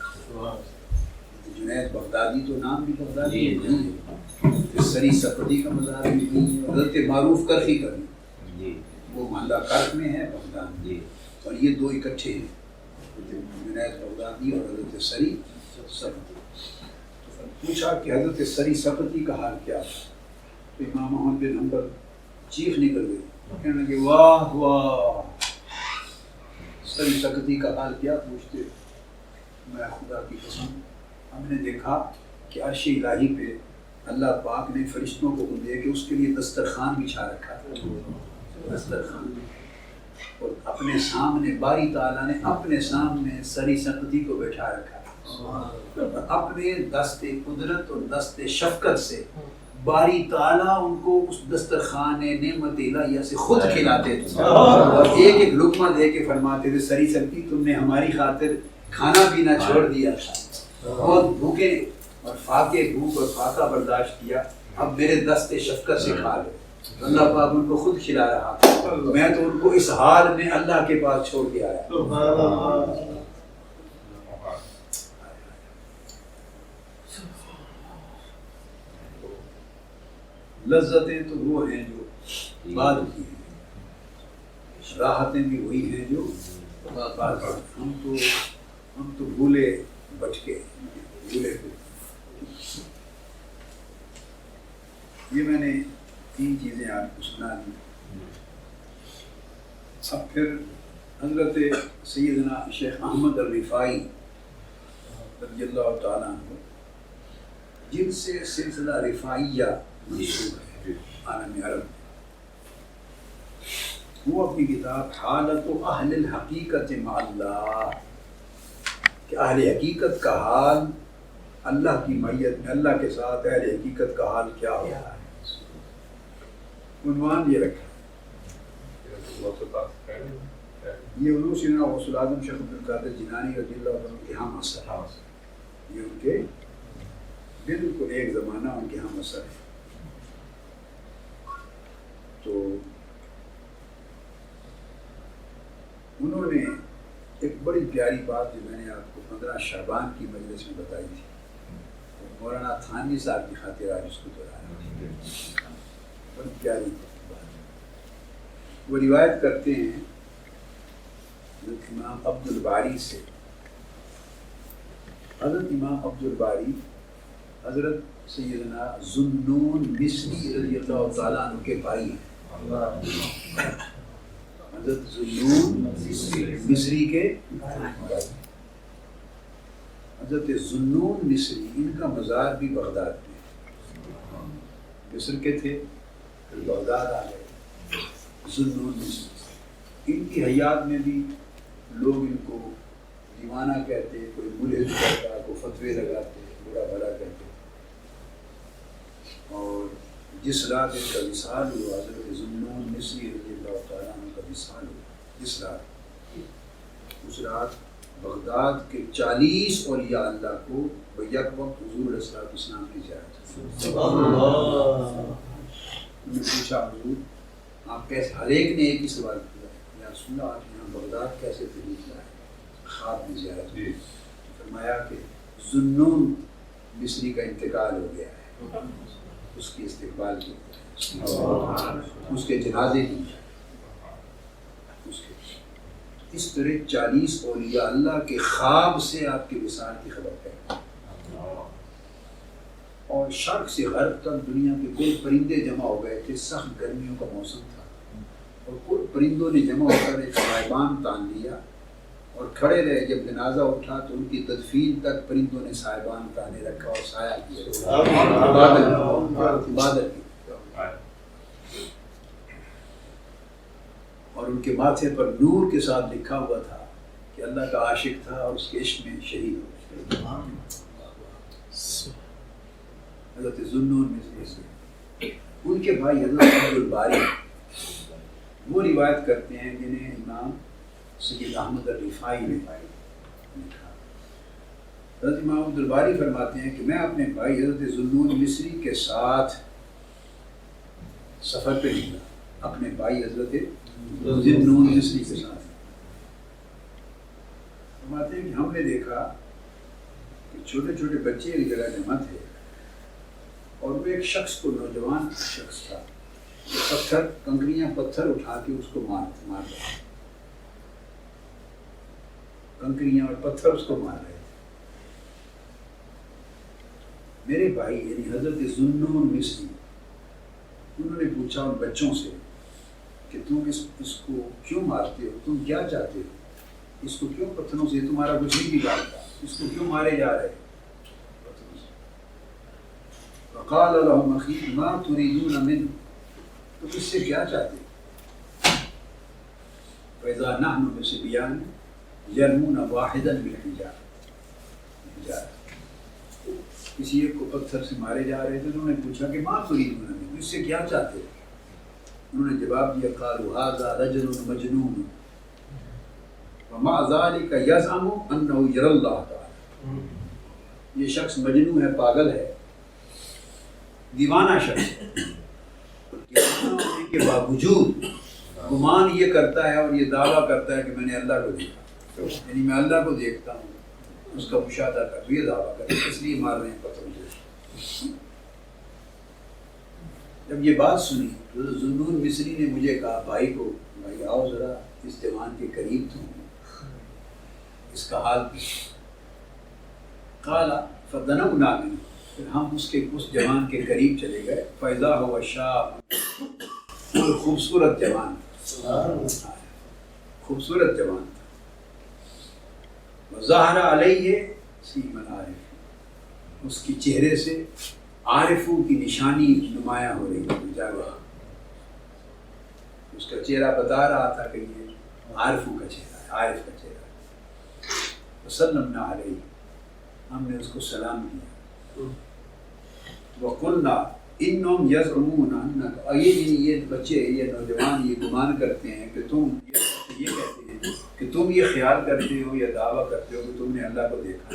جنید بغدادی تو نام بھی بغدادی ہے، سری سقطی کا مزار بھی نہیں ہے. حضرت معروف کرخی کا بھی وہ محلہ کرخ میں ہے بغداد، اور یہ دو اکٹھے ہیں، جنید بغدادی اور حضرت سری سقطی. پوچھا کہ حضرت سری سقطی کا حال کیا تھا. تو امام احمد بن حنبل چیخ نکل گئی، کہنے لگے واہ واہ، سری سقطی کا حال کیا پوچھتے. میں خدا کی قسم ہم نے دیکھا کہ عرش الہی پہ اللہ پاک نے فرشتوں کو دے کہ اس کے لیے دسترخوان بچھا رکھا تھا، دسترخوان، اور اپنے سامنے باری تعالیٰ نے اپنے سامنے سری سقطی کو بٹھا رکھا تھا. اپنے دست قدرت اور دست شفقت سے باری تعالیٰ ان کو اس دسترخوان نعمت الہیہ سے خود کھلاتے تھے اور ایک ایک لقمہ دے کے فرماتے تھے سری سقطی تم نے ہماری خاطر کھانا پینا چھوڑ دیا، بہت بھوکے اور فاقے بھوک اور فاقہ برداشت کیا، اب میرے دست شفقت سے کھا لو. اللہ پاک ان کو خود کھلا رہا تھا، میں تو ان کو اس حال میں اللہ کے پاس چھوڑ کے آیا۔ لذتیں تو وہ ہیں جو بعد کی ہیں، راحتیں بھی وہی ہیں جو بعد کی۔ ہم تو بھولے بھٹکے، بھولے ہوئے۔ یہ میں نے 3 چیزیں آپ کو سنا دی۔ اب پھر حضرت سیدنا شیخ احمد الرفاعی رضی اللہ تعالیٰ عنہ، جن سے سلسلہ رفاعیہ منسوب ہے عالم عرب، وہ اپنی کتاب حالت اہل الحقیقت مع اللہ، کہ اہل حقیقت کا حال اللہ کی معیت میں، اللہ کے ساتھ اہل حقیقت کا حال کیا ہوتا ہے، عنوان یہ رکھا۔ یہ حضور سیدنا غوث العظم شیخ عبد القادر جیلانی رضی اللہ عنہ کے ہم اثر ہے، یہ ان کے بالکل ایک زمانہ ان کے ہم اثر ہے۔ تو انہوں نے ایک بڑی پیاری بات جو میں نے آپ کو 15 شعبان کی مجلس میں بتائی تھی، مولانا تھانوی صاحب کی خاطر آج اس کو دہرایا، بڑی پیاری بات۔ وہ روایت کرتے ہیں حضرت امام عبد الباری سے، حضرت امام عبد الباری حضرت سیدنا ذوالنون مصری رضی اللہ تعالیٰ عنہ کے بھائی ہیں۔ حضرت ذوالنون مصری کے بھائی، حضرت ذوالنون مصری، ان کا مزار بھی بغداد میں، مصر کے تھے بغداد آ گئے۔ ذوالنون مصری، ان کی حیات میں بھی لوگ ان کو دیوانہ کہتے، کوئی ملحد کہتا، کوئی فتوے لگاتے، برا بھلا کہتے، اور جس رات ان کا وصال ہوا، حضرت ذوالنون مصری رضی اللہ تعالیٰ عنہ کا وصال ہوا، جس رات، اس رات بغداد کے 40 اولیاء اللہ کو بیک وقت حضور علیہ السلام کی زیارت ہوئی۔ انہوں نے پوچھا حضور آپ کیسے، ہر ایک نے ایک ہی سوال کیا، یا رسول اللہ آپ یہاں بغداد کیسے تشریف لائے، خواب میں زیارت ہوئی؟ فرمایا کہ ذوالنون مصری کا انتقال ہو گیا ہے، اس کی استقبال کی، اس کے جنازے کی، اس طرح 40 اولیاء اللہ کے خواب سے آپ کے وصال کی خبر ہے۔ اور شرق سے غرب تک دنیا کے کل پرندے جمع ہو گئے تھے، سخت گرمیوں کا موسم تھا، اور کل پرندوں نے جمع ہو کر ایک صاحبان تان لیا اور کھڑے رہے۔ جب جنازہ اٹھا تو ان کی تدفین تک پرندوں نے صاحبان تانے رکھا اور سایہ کیا، عبادت کی، اور ان کے ماتھے پر نور کے ساتھ لکھا ہوا تھا کہ اللہ کا عاشق تھا اور اس کے عشق میں شہید ہو گیا۔ حضرت ذوالنون مصری سے ان کے بھائی حضرت عبد الباری وہ روایت کرتے ہیں جنہیں امام سید احمد الرفاعی نے لکھا۔ حضرت امام عبد الباری فرماتے ہیں کہ میں اپنے بھائی حضرت ذوالنون مصری کے ساتھ سفر پہ نکلا، اپنے بھائی حضرت ذوالنون مصری کے ساتھ۔ فرماتے ہیں کہ ہم نے دیکھا کہ چھوٹے چھوٹے بچے ایک جگہ جمع تھے، اور وہ ایک شخص کو، نوجوان شخص تھا، پتھر، کنکریاں پتھر اٹھا کے اس کو مار رہے تھے، کنکریاں اور پتھر اس کو مار رہے تھے۔ میرے بھائی یعنی حضرت ذوالنون مصری، انہوں نے پوچھا ان بچوں سے کہ تم اس کو کیوں مارتے ہو، تم کیا چاہتے ہو، اس کو کیوں پتھروں سے، تمہارا کچھ نہیں بگاڑتا، اس کو کیوں مارے جا رہے؟ فقال لهم اخي ما تريدون منه، تم اس سے کیا چاہتے ہو؟ فاذا نحن بصبيان يرمون واحدا بالحجاره، کسی ایک کو پتھر سے مارے جا رہے تھے، انہوں نے پوچھا کہ ما تريدون منه، اس سے کیا چاہتے ہو؟ انہوں نے جواب دیا قالوا هذا رجل مجنون ومع ذلك يزعم انه يرى الله تعالى، یہ شخص مجنون ہے، پاگل ہے، دیوانہ شخص ہے، کے باوجود گمان یہ کرتا ہے اور یہ دعویٰ کرتا ہے کہ میں نے اللہ کو دیکھا، یعنی میں اللہ کو دیکھتا ہوں، اس کا مشاہدہ کر، یہ دعویٰ کرتا ہے، اس لیے مار رہے ہیں پتھر سے۔ جب یہ بات سنی تو ذوالنون مصری نے مجھے کہا بھائی کو، بھائی آؤ ذرا اس جوان کے قریب تو اس کا حال پوچھ۔ قال فدنونا منه، پھر ہم اس جوان کے قریب چلے گئے، فاذا هو شاب، وہ خوبصورت جوان، خوبصورت جوان تھا، ظاہر علیہ سیمن عارف، اس کی چہرے سے عارفوں کی نشانی نمایاں ہو رہی ہے، اس کا چہرہ بتا رہا تھا کہ یہ عارفوں کا چہرہ ہے، عارف کا چہرہ ہے۔ وسلمنا علیہ، ہم نے اس کو سلام کیا۔ وقلنا انہم یزعمون انک، یہ بچے، یہ نوجوان یہ گمان کرتے ہیں کہ تم یہ کہتے ہیں کہ تم یہ خیال کرتے ہو یا دعویٰ کرتے ہو کہ تم نے اللہ کو دیکھا،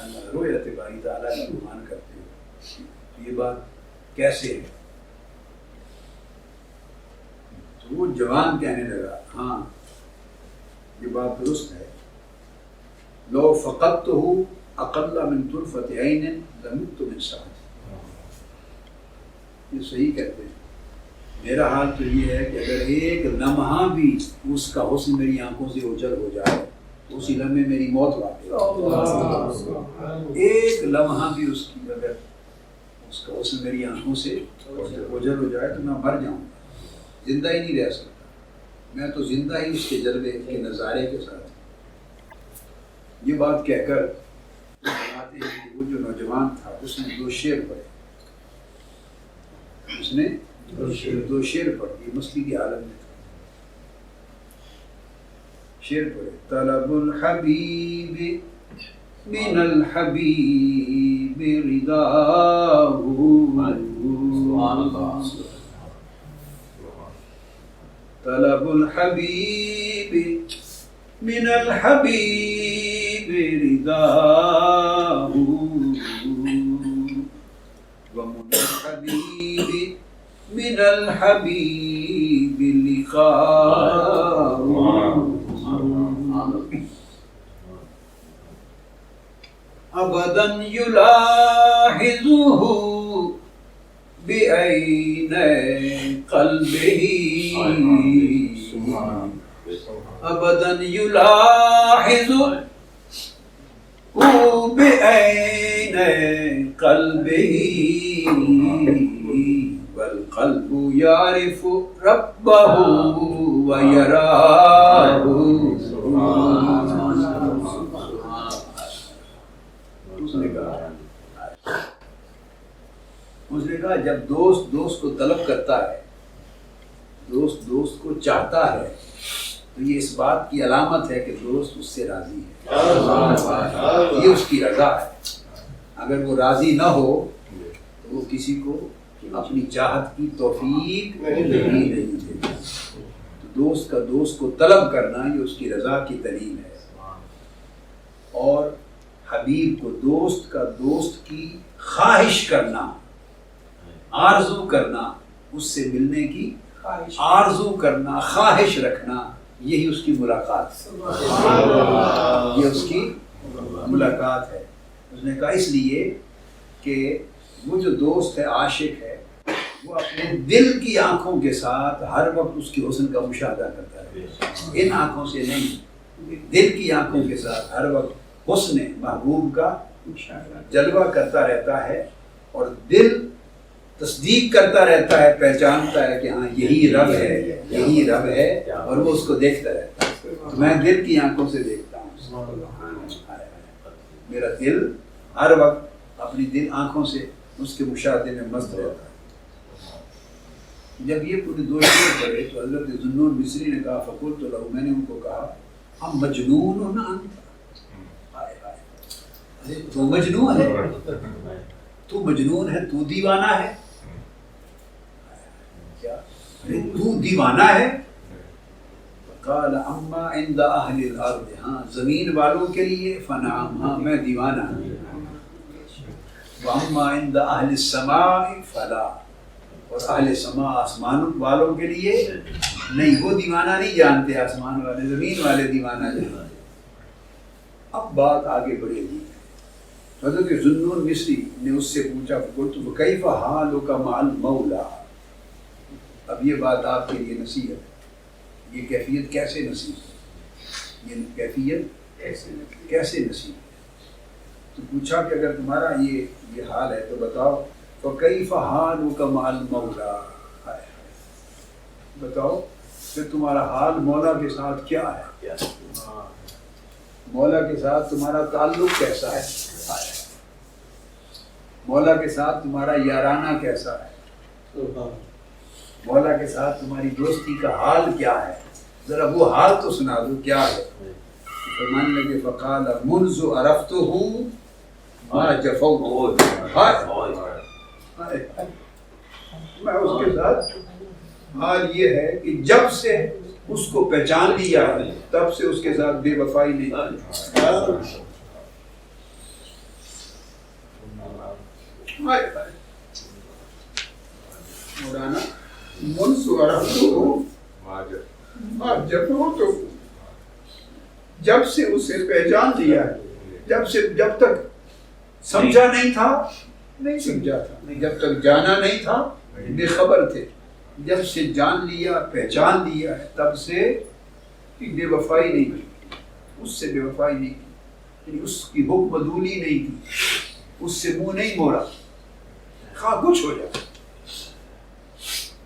اللہ رؤیت باری تعالیٰ کا گمان کرتے ہو، یہ بات کیسے ہے؟ تو وہ جوان کہنے لگا ہاں یہ بات درست ہے، لو فقدتہ اقل من طرفۃ عین لمت من ساعۃ، یہ صحیح کہتے ہیں، میرا حال تو یہ ہے کہ اگر ایک لمحہ بھی اس کا حسن میری آنکھوں سے اوجھل ہو جائے تو اسی لمحے میری موت واقع ہے، ایک لمحہ بھی اس کی اگر اس کا حسن میری آنکھوں سے اوجھل ہو جائے تو میں مر جاؤں گا، زندہ ہی نہیں رہ سکتا، میں تو زندہ ہی اس کے جلوے کے نظارے کے ساتھ۔ یہ بات کہہ کر وہ جو نوجوان تھا اس نے 2 شعر پڑھے، اس نے 2 شعر پڑھے، یہ مستی کی حالت میں تھا، شعر پڑھے، طلب الحبیب من الحبیب رداہ، طلب الحبیب من الحبیب رداہ، ومن الحبیب من الحبیب لقاہ، ابدا یلاحظہ بعین قلبہ، ابدا یلاحظہ بعین قلبہ، والقلب یعرف ربہ ویراہ۔ اس نے کہا جب دوست کو طلب کرتا ہے، دوست کو چاہتا ہے تو یہ اس بات کی علامت ہے کہ دوست اس سے راضی ہے، یہ اس کی رضا ہے، اگر وہ راضی نہ ہو تو وہ کسی کو اپنی چاہت کی توفیق نہیں دیتا، تو دوست کو طلب کرنا یہ اس کی رضا کی دلیل ہے، اور حبیب کو دوست کی خواہش کرنا، آرزو کرنا، اس سے ملنے کی آرزو کرنا، خواہش رکھنا، یہی اس کی ملاقات ہے، یہ اس کی ملاقات ہے۔ اس نے کہا اس لیے کہ وہ جو دوست ہے، عاشق ہے، وہ اپنے دل کی آنکھوں کے ساتھ ہر وقت اس کی حسن کا مشاہدہ کرتا ہے، ان آنکھوں سے نہیں، دل کی آنکھوں کے ساتھ ہر وقت حسن محبوب کا جلوہ کرتا رہتا ہے، اور دل تصدیق کرتا رہتا ہے، پہچانتا ہے کہ ہاں یہی رب ہے، یہی رب ہے، اور وہ اس کو دیکھتا رہتا ہے۔ تو میں دل کی آنکھوں سے دیکھتا ہوں، میرا دل ہر وقت اپنی دل آنکھوں سے اس کے مشاہدے میں مست رہتا ہے۔ جب یہ پورے 2 شعر پڑھے تو حضرت ذوالنون مصری نے کہا فقلت لہ، میں نے ان کو کہا ہم مجنون نہ انت، تو مجنون ہے، تو مجنون ہے، تو دیوانہ ہے، کیا تو دیوانہ ہے؟ قال اما عند اہل الارض، ہاں زمین والوں کے لیے فنعم، ہاں میں دیوانہ ہوں، واما عند اہل السماء فلا، اور اہل سما آسمان والوں کے لیے نہیں، وہ دیوانہ نہیں جانتے، آسمان والے زمین والے دیوانہ جانتے۔ اب بات آگے بڑھے گی۔ حضرت ذوالنون مصری نے اس سے پوچھا قلت کیف حالک مع المولا، اب یہ بات آپ کے لیے نصیحت ہے، یہ کیفیت کیسے نصیب ہے، یہ کیفیت کیسے نصیب ہے؟ تو پوچھا کہ اگر تمہارا یہ حال ہے تو بتاؤ فکیف حالک مع المولا، بتاؤ کہ تمہارا حال مولا کے ساتھ کیا ہے، مولا کے ساتھ تمہارا تعلق کیسا ہے، مولا کے ساتھ تمہارا یارانہ کیسا ہے، مولا کے ساتھ تمہاری دوستی کا حال کیا ہے، ذرا وہ حال تو سنا دو کیا ہے۔ فرمانے لگے فقال منذ عرفتہ ما جفوت، میں اس کے ساتھ حال یہ ہے کہ جب سے اس کو پہچان لیا ہے تب سے اس کے ساتھ بے وفائی نہیں کی۔ مولانا منذ عرفتہ ما جفوت، جب سے اسے پہچان لیا ہے، جب تک سمجھا نہیں تھا نہیں سمجھا تھا، جب تک جانا نہیں تھا بے خبر تھے، جب سے جان لیا پہچان لیا ہے تب سے بے وفائی نہیں کی، اس سے بے وفائی نہیں کی، یعنی اس کی حکم عدولی نہیں کی، اس سے منہ نہیں موڑا، خواہ کچھ ہو جائے۔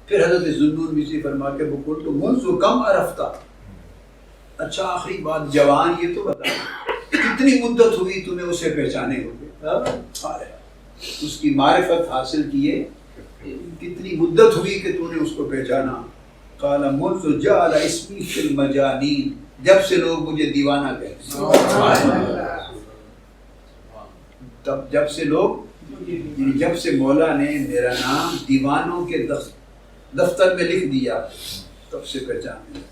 پھر حضرت ذوالنون مصری فرماتے بقول تو منذ کم عرفتہ، اچھا آخری بات جوان یہ تو بتا کتنی مدت ہوئی تمہیں اسے پہچانے ہوئے، اس کی معرفت حاصل کیے کتنی مدت ہوئی کہ تو نے اس کو پہچانا؟ قال منذ جعل اسمی فی المجانین، جب سے لوگ مجھے دیوانہ کہتے ہیں، تب جب سے لوگ، یعنی جب سے مولا نے میرا نام دیوانوں کے دفتر میں لکھ دیا تب سے پہچان لیا۔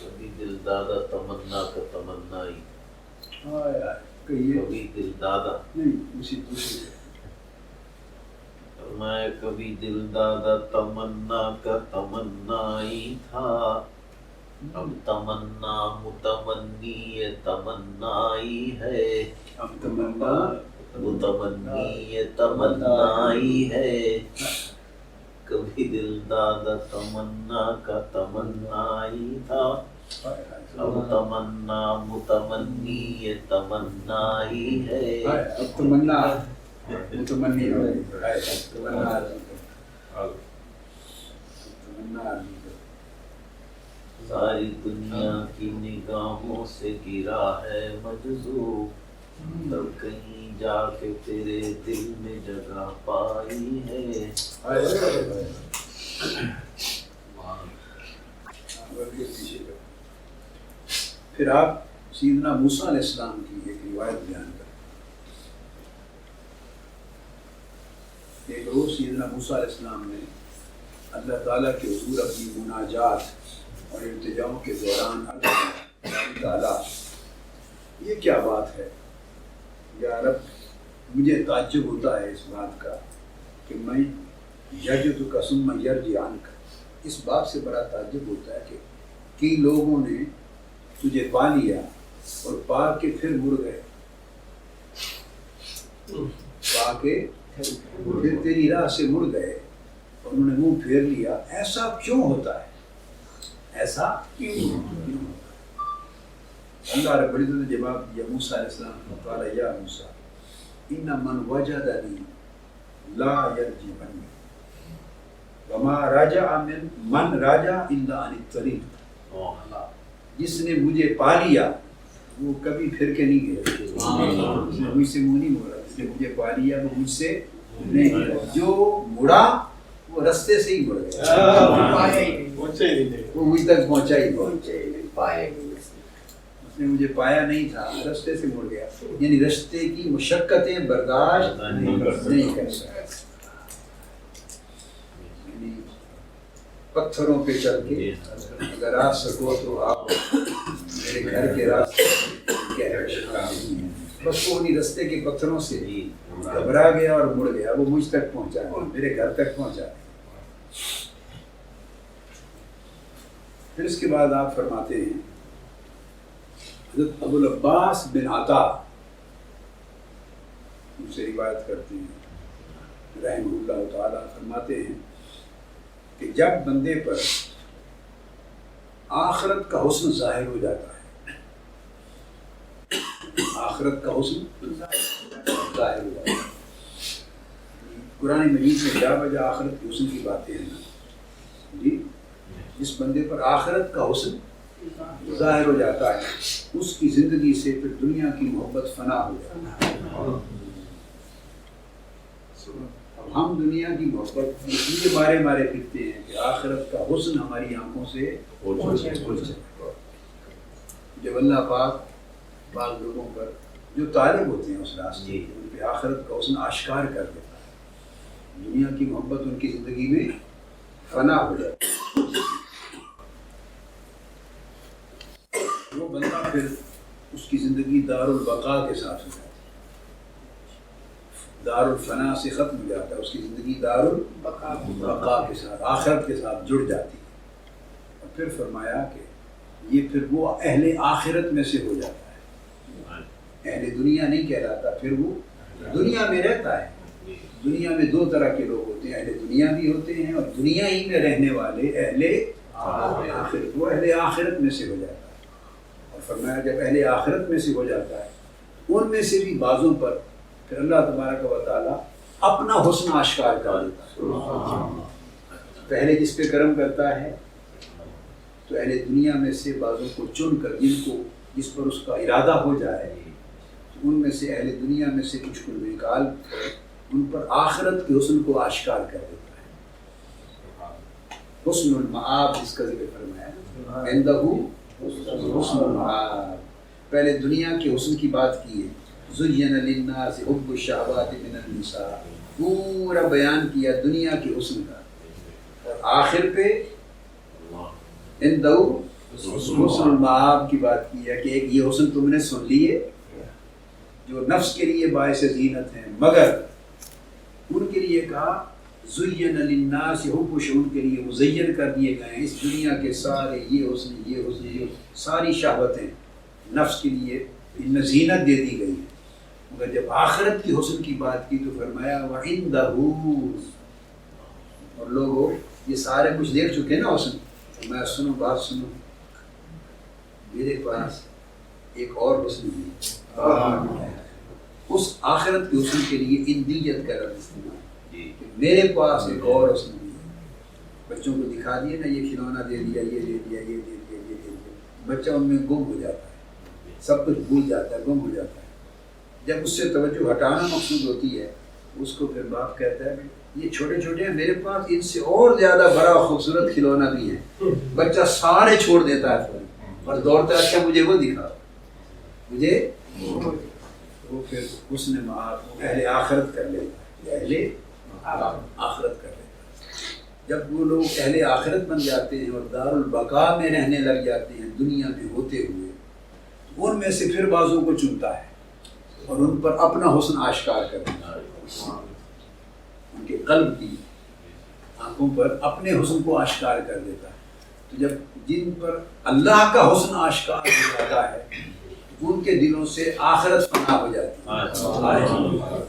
کبھی دل دادا تمنا کا تمنائی، کبھی دل دادا میں کبھی دل دادا تمنا کا تمنائی تھا، اب تمنا متمنی تمنائی ہے، اب تمنا متمنی تمنائی ہے، کبھی دل دادا تمنا کا تمنائی تھا، اب تمنا متمنی تمنائی ہے، اب تمنا متمنی ساری دنیا کی نگاہوں سے گرا ہے مجذوب، تب کہیں جا کے تیرے دل میں جگہ پائی ہے۔ پھر آپ سیدنا موسیٰ علیہ السلام کی ایک روایت بیان کریں۔ ایک روز سیدنا موسیٰ علیہ السلام نے اللہ تعالیٰ کے حضور اپنی مناجات اور التجاؤں کے دوران اللہ تعالیٰ یہ کیا بات ہے یا رب، مجھے تعجب ہوتا ہے اس بات کا کہ میں یجدک ثم یرجع عنک، اس بات سے بڑا تعجب ہوتا ہے کہ کئی لوگوں نے تجھے پا لیا اور پا کے پھر مڑ گئے، پا کے پھر تیری راہ سے مڑ گئے اور انہوں نے منہ پھیر لیا، ایسا کیوں ہوتا ہے، ایسا کیوں؟ اللہ رب العزت نے جواب دیا موسیٰ علیہ السلام کو، قال یا موسیٰ ان من وجدنی لا یرجعنی وما رجع من رجع الا عن الطریق، جس نے مجھے پا لیا وہ کبھی پھر کے نہیں گئے، اس نے مجھ سے منہ نہیں موڑا، جس نے مجھے پا لیا وہ مجھ سے نہیں مڑا، جو مڑا وہ رستے سے ہی مڑ گیا، وہ مجھ تک پہنچا ہی نہیں، اس نے مجھے پایا نہیں تھا، رستے سے مڑ گیا، یعنی رستے کی مشقتیں برداشت نہیں کر سکتا، یعنی پتھروں پہ چل کے اگر آ سکو تو آپ میرے گھر کے راستے کیا ہے بس وہ انہیں رستے کے پتھروں سے گھبرا گیا اور مڑ گیا، وہ مجھ تک پہنچا، میرے گھر تک پہنچا۔ پھر اس کے بعد آپ فرماتے ہیں حضرت ابو العباس بن عطا ان سے روایت کرتے ہیں رحمہ اللہ تعالیٰ، فرماتے ہیں کہ جب بندے پر آخرت کا حسن ظاہر ہو جاتا ہے، آخرت کا حسن ظاہر ہو جاتا ہے، قرآن مجید میں جا بجا آخرت کے حسن کی باتیں ہیں نا جی، جس بندے پر آخرت کا حسن ظاہر ہو جاتا ہے اس کی زندگی سے پھر دنیا کی محبت فنا ہو جاتی ہے۔ اب ہم دنیا کی محبت اس لیے مارے پھرتے ہیں کہ آخرت کا حسن ہماری آنکھوں سے اوجھل جائے۔ جب اللہ پاک بعض لوگوں پر جو طالب ہوتے ہیں اس راستے ان پہ آخرت کا حسن آشکار کر دیتا ہے، دنیا کی محبت ان کی زندگی میں فنا ہو جاتی ہے، وہ بندہ پھر اس کی زندگی دار البقاء کے ساتھ ہو جاتی ہے، دار الفنا سے ختم ہو جاتا ہے، اس کی زندگی دار البقاء کے ساتھ آخرت کے ساتھ جڑ جاتی ہے۔ اور پھر فرمایا کہ یہ پھر وہ اہل آخرت میں سے ہو جاتا ہے، اہل دنیا نہیں کہلاتا، پھر وہ دنیا میں رہتا ہے۔ دنیا میں دو طرح کے لوگ ہوتے ہیں، اہل دنیا بھی ہوتے ہیں اور دنیا ہی میں رہنے والے اہل آخرت، وہ اہل آخرت میں سے ہو جاتا ہے۔ اور فرمایا جب اہل آخرت میں سے ہو جاتا ہے ان میں سے بھی بعضوں پر پھر اللہ تبارک و تعالیٰ اپنا حسن آشکار کر دیتا ہے۔ پہلے جس پہ کرم کرتا ہے تو اہل دنیا میں سے بعضوں کو چن کر جس پر اس کا ارادہ ہو جائے ان میں سے اہل دنیا میں سے کچھ کو نکال کر ان پر آخرت کے حسن کو آشکار کر دیتا ہے۔ حسن المآب جس کا ذکر فرمایا، عندہ حسن المآب، پہلے دنیا کے حسن کی بات کی ہے، زین للناس حب الشہوات من النساء، پورا بیان کیا دنیا کے حسن کا، اور آخر پہ عندہ حسن المآب کی بات کی ہے کہ ایک یہ حسن تم نے سن لیے جو نفس کے لیے باعث زینت ہیں، مگر ان کے لیے کہا زین للناس حب، ان کے لیے مزین کر دیے گئے ہیں اس دنیا کے سارے یہ حسن ساری شہوتیں نفس کے لیے ان زینت دے دی گئی ہے، مگر جب آخرت کی حسن کی بات کی تو فرمایا وَعِندَهُ، اور لوگوں یہ سارے کچھ دیکھ چکے نا حسن، میں سنو بات سنو، میرے پاس ایک اور حسن ہے، اس آخرت کے حسن کے لیے اندیت کا لفظ استعمال کہ میرے پاس ایک اور حسن ہے۔ بچوں کو دکھا دیا نا یہ کھلونا دے دیا، یہ دے دیا، یہ دے دیا، یہ دے دیا، بچہ ان میں گم ہو جاتا ہے، سب کچھ بھول جاتا ہے، گم ہو جاتا ہے۔ جب اس سے توجہ ہٹانا مقصود ہوتی ہے اس کو پھر باپ کہتا ہے یہ چھوٹے چھوٹے ہیں، میرے پاس ان سے اور زیادہ بڑا خوبصورت کھلونا بھی ہے، بچہ سارے چھوڑ دیتا ہے اور دوڑتا ہے اچھا مجھے وہ دکھاؤ، مجھے وہ پھر اس نے اہل آخرت کر لیتا ہے، اہل آخرت کر لیتا ہے۔ جب وہ لوگ اہل آخرت بن جاتے ہیں اور دار البقاء میں رہنے لگ جاتے ہیں دنیا میں ہوتے ہوئے، ان میں سے پھر بعضوں کو چنتا ہے اور ان پر اپنا حسن آشکار کر دیتا ہے، ان کے قلب کی آنکھوں پر اپنے حسن کو آشکار کر دیتا ہے۔ تو جب جن پر اللہ کا حسن آشکار ہو جاتا ہے ان کے دلوں سے آخرت فنا ہو جاتی ہے۔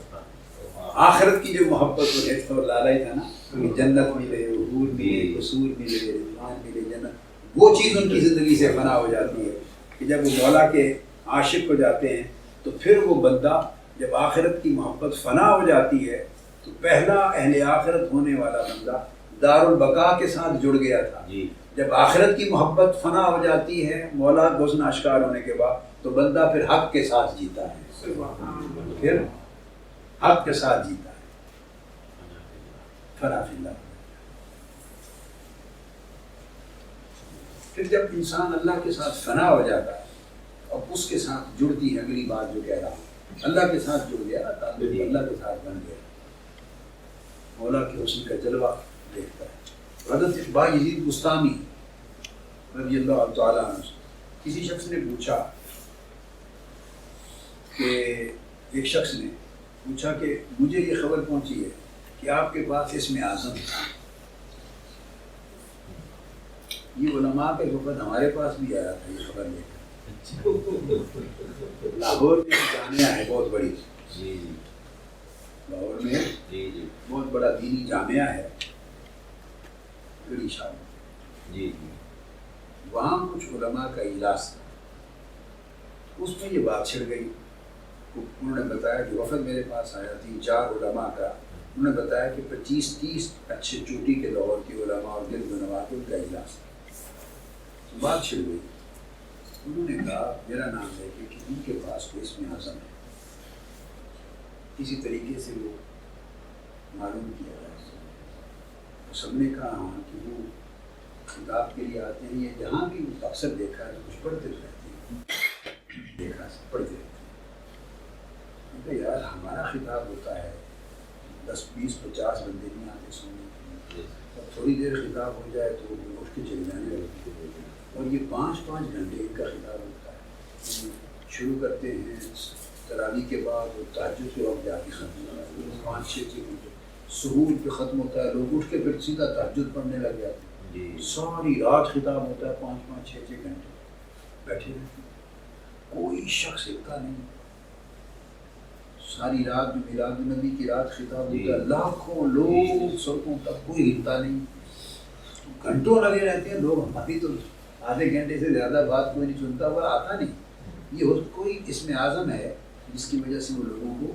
آخرت کی جو محبت اور حفظ اور لالچ تھا نا کہ جنت ملے، حور ملے، قصور ملے، رضوان ملے، جنت، وہ چیز ان کی زندگی سے فنا ہو جاتی ہے کہ جب وہ مولا کے عاشق ہو جاتے ہیں تو پھر وہ بندہ جب آخرت کی محبت فنا ہو جاتی ہے تو پہلا اہل آخرت ہونے والا بندہ دار البقاء کے ساتھ جڑ گیا تھا، جب آخرت کی محبت فنا ہو جاتی ہے مولا کا حسن آشکار ہونے کے بعد تو بندہ پھر حق کے ساتھ جیتا ہے، پھر حق کے ساتھ جیتا ہے، فنا فی اللہ۔ پھر جب انسان اللہ کے ساتھ فنا ہو جاتا ہے اور اس کے ساتھ جڑتی ہے اگلی بات جو کہہ رہا ہوں، اللہ کے ساتھ جڑ گیا، تعلق اللہ کے ساتھ بن گیا، مولا کے حسن کا جلوہ دیکھتا ہے۔ حضرت بايزيد بسطامي رضی اللہ تعالیٰ عنہ سے کسی شخص نے پوچھا کہ ایک شخص نے پوچھا کہ مجھے یہ خبر پہنچی ہے کہ آپ کے پاس اسم اعظم تھا. یہ علماء کے وقت ہمارے پاس بھی آیا تھا یہ خبر لے کر. لاہور میں جامعہ ہے بہت بڑی, لاہور میں بہت بڑا دینی جامعہ ہے گڑی شاہ میں. وہاں کچھ علماء کا اجلاس تھا, اس میں یہ بات چھڑ گئی. انہوں نے بتایا کہ وفد میرے پاس آیا 3-4 علماء کا, انہوں نے بتایا کہ 25-30 اچھے چوٹی کے دور کے علماء اور دل بنوا کے ان کا اجلاس تھا. بات چھڑ گئی. انہوں نے کہا میرا نام ہے کہ ان کے پاس کوئی اسم اعظم ہے, کسی طریقے سے وہ معلوم کیا جائے. سب نے کہا ہاں کہ وہ خطاب کے لیے آتے ہیں, یہ جہاں بھی اکثر دیکھا ہے تو کچھ پڑھتے رہتے ہیں, دیکھا سے پڑھتے رہتے ہیں. کہ یار ہمارا خطاب ہوتا ہے 10-20-50 بندے نہیں آتے سننے کے لیے, اب تھوڑی دیر خطاب ہو جائے تو وہ اٹھ کے چلے جانے لگتے ہیں. اور یہ 5-5 گھنٹے ان کا خطاب ہوتا ہے. شروع کرتے ہیں تراویح کے بعد اور تہجد کے وقت جا کے ختم ہوتا ہے 5-6 گھنٹے. سحور پہ ختم ہوتا ہے, لوگ اٹھ کے پھر سیدھا تہجد پڑھنے لگ جاتے ہیں. ساری رات خطاب ہوتا ہے 5-5-6 گھنٹے بیٹھے رہتے ہیں. کوئی شخص ہلتا نہیں. ساری رات میں میلاد النبی کی رات خطاب ہوتا ہے, لاکھوں لوگ سڑکوں تک, کوئی ہلتا نہیں. گھنٹوں لگے رہتے ہیں لوگ. ہماری تو آدھے گھنٹے سے زیادہ بات کوئی نہیں سنتا ہوا آتا نہیں. یہ کوئی اسم اعظم ہے جس کی وجہ سے وہ لوگوں کو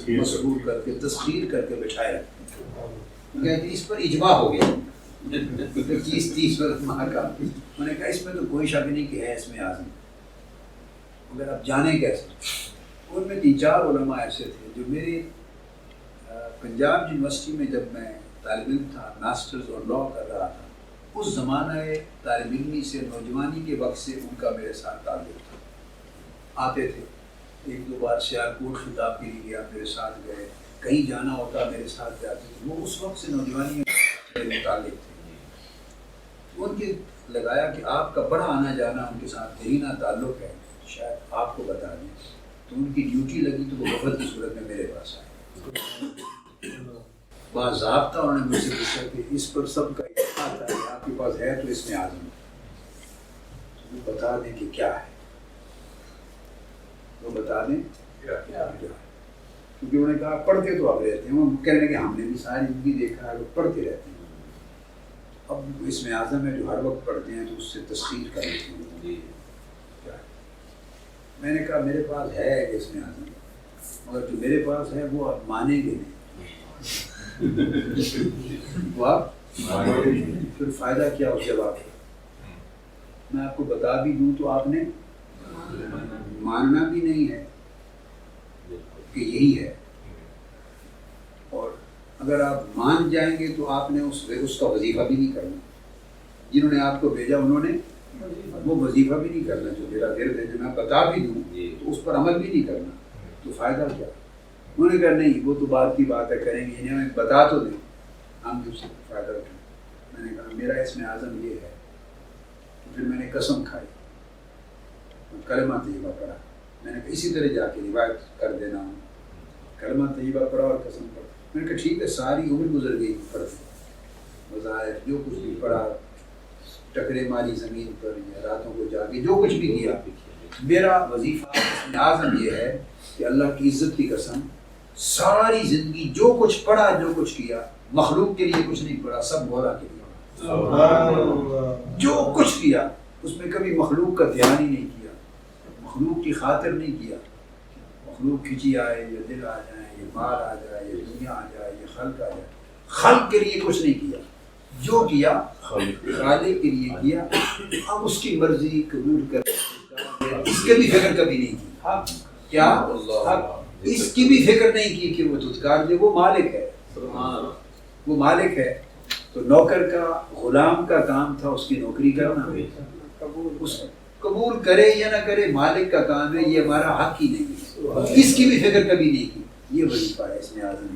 مسحور کر کے تسخیر کر کے بٹھائے رکھتے ہیں. کہتے ہیں اس پر اجماع ہو گیا 25-30 علماء کا. انہوں نے کہا اس میں تو کوئی شک نہیں کہ ہے اسم اعظم, مگر آپ جانیں کیسے. ان میں 3-4 علماء ایسے تھے جو میرے پنجاب یونیورسٹی میں جب میں طالب علم تھا, ماسٹرز اور لاء کر رہا تھا, اس زمانہ طالب علمی سے نوجوانی کے وقت سے ان کا میرے ساتھ تعلق تھا. آتے تھے, 1-2 بار سیالکوٹ خطاب کے لیے گیا, میرے ساتھ گئے. کہیں جانا ہوتا میرے ساتھ جاتے تھے. وہ اس وقت سے نوجوانی میں متعلق تھے. ان کے لگایا کہ آپ کا بڑا آنا جانا ان کے ساتھ دیرینہ تعلق ہے, شاید آپ کو بتا دیں. تو ان کی ڈیوٹی لگی تو وہ وفد کی صورت میں میرے پاس آئے. باضابطہ انہوں نے مجھ سے پوچھا کہ اس پر سب کا اتفاق ہے, آپ کے پاس ہے تو اس میں اعظم وہ بتا دیں کہ کیا ہے, وہ بتا دیں کیا ہے. کیونکہ انہوں نے کہا پڑھتے تو آپ رہتے ہیں. وہ کہنے لگے ہم نے بھی ساری زندگی دیکھا ہے, وہ پڑھتے رہتے ہیں. اب اس میں اعظم ہے جو ہر وقت پڑھتے ہیں تو اس سے تسخیر کر لیتے ہیں. میں نے کہا میرے پاس ہے اس میں اعظم, مگر جو میرے پاس ہے وہ آپ مانیں گے نہیں. وہ آپ پھر فائدہ کیا اس جواب کا. میں آپ کو بتا بھی دوں تو آپ نے ماننا بھی نہیں ہے کہ یہی ہے, اور اگر آپ مان جائیں گے تو آپ نے اس کا وظیفہ بھی نہیں کرنا. جنہوں نے آپ کو بھیجا انہوں نے وہ وظیفہ بھی نہیں کرنا. جو میرا ورد ہے جو میں بتا بھی دوں تو اس پر عمل بھی نہیں کرنا, تو فائدہ کیا. انہوں نے کہا نہیں وہ تو بات کی بات ہے, کریں گے, انہیں ہمیں بتا تو دیں, ہم بھی اس سے فائدہ اٹھائیں. میں نے کہا میرا اس میں اعظم یہ ہے. پھر میں نے قسم کھائی, کلمہ طیبہ پڑھا. میں نے کہا اسی طرح جا کے روایت کر دینا, کلمہ طیبہ پڑھا اور قسم پڑھا. میں نے کہا ٹھیک ہے, ساری عمر گزر گئی پڑھتے, وظائف جو کچھ بھی پڑھا, ٹکرے ماری زمین پر یا راتوں کو جاگے, جو کچھ بھی کیا. میرا وظیفہ اعظم یہ ہے کہ اللہ کی عزت کی قسم ساری زندگی جو کچھ پڑھا, جو کچھ کیا, مخلوق کے لیے کچھ نہیں پڑھا, سب مولا کے لیے. جو کچھ کیا اس میں کبھی مخلوق کا دھیان ہی نہیں کیا, مخلوق کی خاطر نہیں کیا. مخلوق کھینچی آئے یا دل آ جائیں, یا مال آ جائے, یا دنیا آ جائے, یا خلق آ جائے, خلق کے لیے کچھ نہیں کیا. جو کیا خالق کے لیے کیا. اب اس کی مرضی قبول کر اس کے بھی فکر کبھی نہیں کی. کیا اس کی بھی فکر نہیں کی کہ وہ دھتکار دے. وہ مالک ہے, وہ مالک ہے. تو نوکر کا, غلام کا کام تھا اس کی نوکری کرنا. اس قبول کرے یا نہ کرے, مالک کا کام ہے, یہ ہمارا حق ہی نہیں ہے. اس کی بھی فکر کبھی نہیں کی. یہ وظیفہ ہے اس میں اعظم.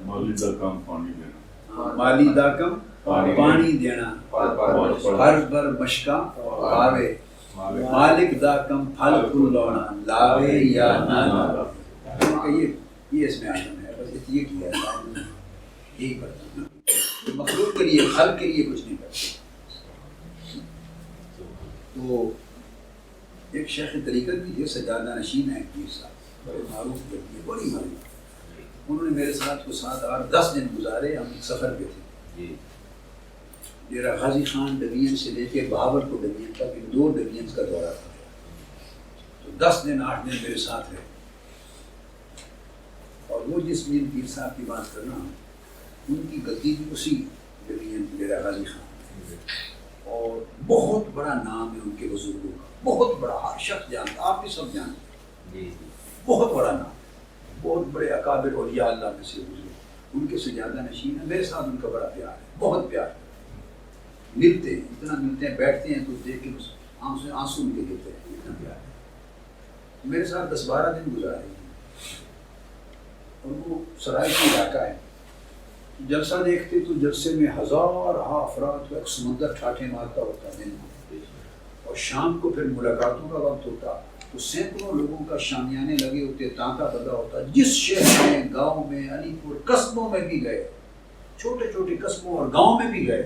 مالی دا کم پانی دینا, مالی دا کم پانی دینا ہر بر مشکا پاوے مالک دا کم پھل پھول لونا لاوے یا نہ لاوے. یہ اس میں اعظم ہے. بس یہ کیا ہے یہی کرتا ہوں. مخلوق کے لیے خلق کے لیے کچھ نہیں کرتا. تو ایک شیخ طریقت بھی تھے سجادہ نشین ہیں پیر صاحب, بڑے معروف بڑی معروف. انہوں نے میرے ساتھ کو 7-8-10 دن گزارے. ہم سفر پہ تھے. ڈیرہ غازی خان ڈویژن سے لے کے بہاولپور ڈویژن تک ان 2 ڈویژنس کا دورہ تھا. تو 10 دن 8 دن میرے ساتھ رہے. اور وہ جس میر پیر صاحب کی بات کرنا, ان کی گدی بھی اسی ڈویژن ڈیرہ غازی خان. اور بہت بڑا نام ہے ان کے بزرگوں کا, بہت بڑا. ہر شخص جانتا, آپ بھی سب جانتے. بہت بڑا نام, بہت بڑے اکابر اولیاء اللہ میں سے بزرگ. ان کے سجادہ نشین ہے. میرے ساتھ ان کا بڑا پیار ہے, بہت پیار ہے. ملتے ہیں, اتنا ملتے ہیں, بیٹھتے ہیں تو دیکھ کے آنسو ان کے گرتے ہیں, اتنا پیار ہے. میرے ساتھ 10-12 دن گزارے. اور وہ سرائے کا علاقہ ہے. جلسہ دیکھتے تو جلسے میں 1000 افراد کا ایک سمندر ٹھاٹھے مارتا ہوتا دن میں. اور شام کو پھر ملاقاتوں کا وقت ہوتا تو سینکڑوں لوگوں کا شامیانے لگے ہوتے, تانتا بدا ہوتا. جس شہر میں, گاؤں میں, علی پور قصبوں میں بھی گئے, چھوٹے چھوٹے قصبوں اور گاؤں میں بھی گئے,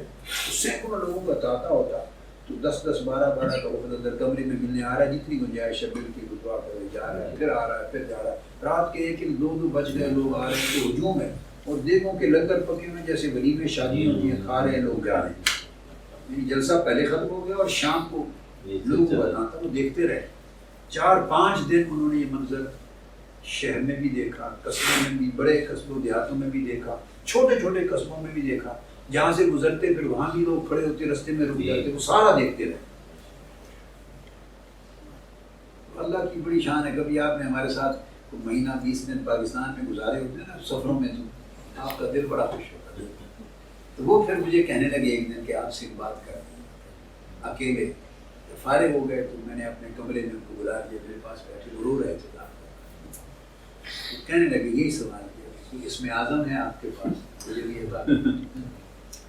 تو سینکڑوں لوگوں کا تانتا ہوتا. تو 10-10 12-12 کا وقت اندر کمرے میں ملنے آ رہا ہے, جتنی گنجائش ہے مل کے گزار کر جا رہا ہے, پھر آ رہا ہے, پھر جا رہا ہے. رات کے 1-2 بج گئے, لوگ آ رہے ہیں تو ہجوم ہے. اور دیکھوں کہ لنگر پکے ہوئے جیسے ولیمے شادی ہوتی ہیں, کھا رہے ہیں لوگ, جا رہے ہیں. یعنی جلسہ پہلے ختم ہو گیا اور شام کو لوگوں کو بتانا تھا, وہ دیکھتے رہے. 4-5 دن انہوں نے یہ منظر شہر میں بھی دیکھا, قصبوں میں بھی, بڑے قصبوں دیہاتوں میں بھی دیکھا, چھوٹے چھوٹے قصبوں میں بھی دیکھا. جہاں سے گزرتے پھر وہاں بھی لوگ کھڑے ہوتے, رستے میں رک جاتے, وہ سارا دیکھتے رہے. اللہ کی بڑی شان ہے. کبھی آپ نے ہمارے ساتھ مہینہ 20 دن پاکستان میں گزارے ہوتے ہیں نا سفروں میں, تو آپ کا دل بڑا خوش ہوتا ہے. تو وہ پھر مجھے کہنے لگے ایک دن کہ آپ سے بات کر رہے ہیں اکیلے. فارغ ہو گئے تو میں نے اپنے کمرے میں ان کو بلا لیا, میرے پاس بیٹھے, وہ رو رہے تھے. کہنے لگے یہی سوال کیا کہ اس میں اعظم ہے آپ کے پاس, مجھے بھی یہ بات,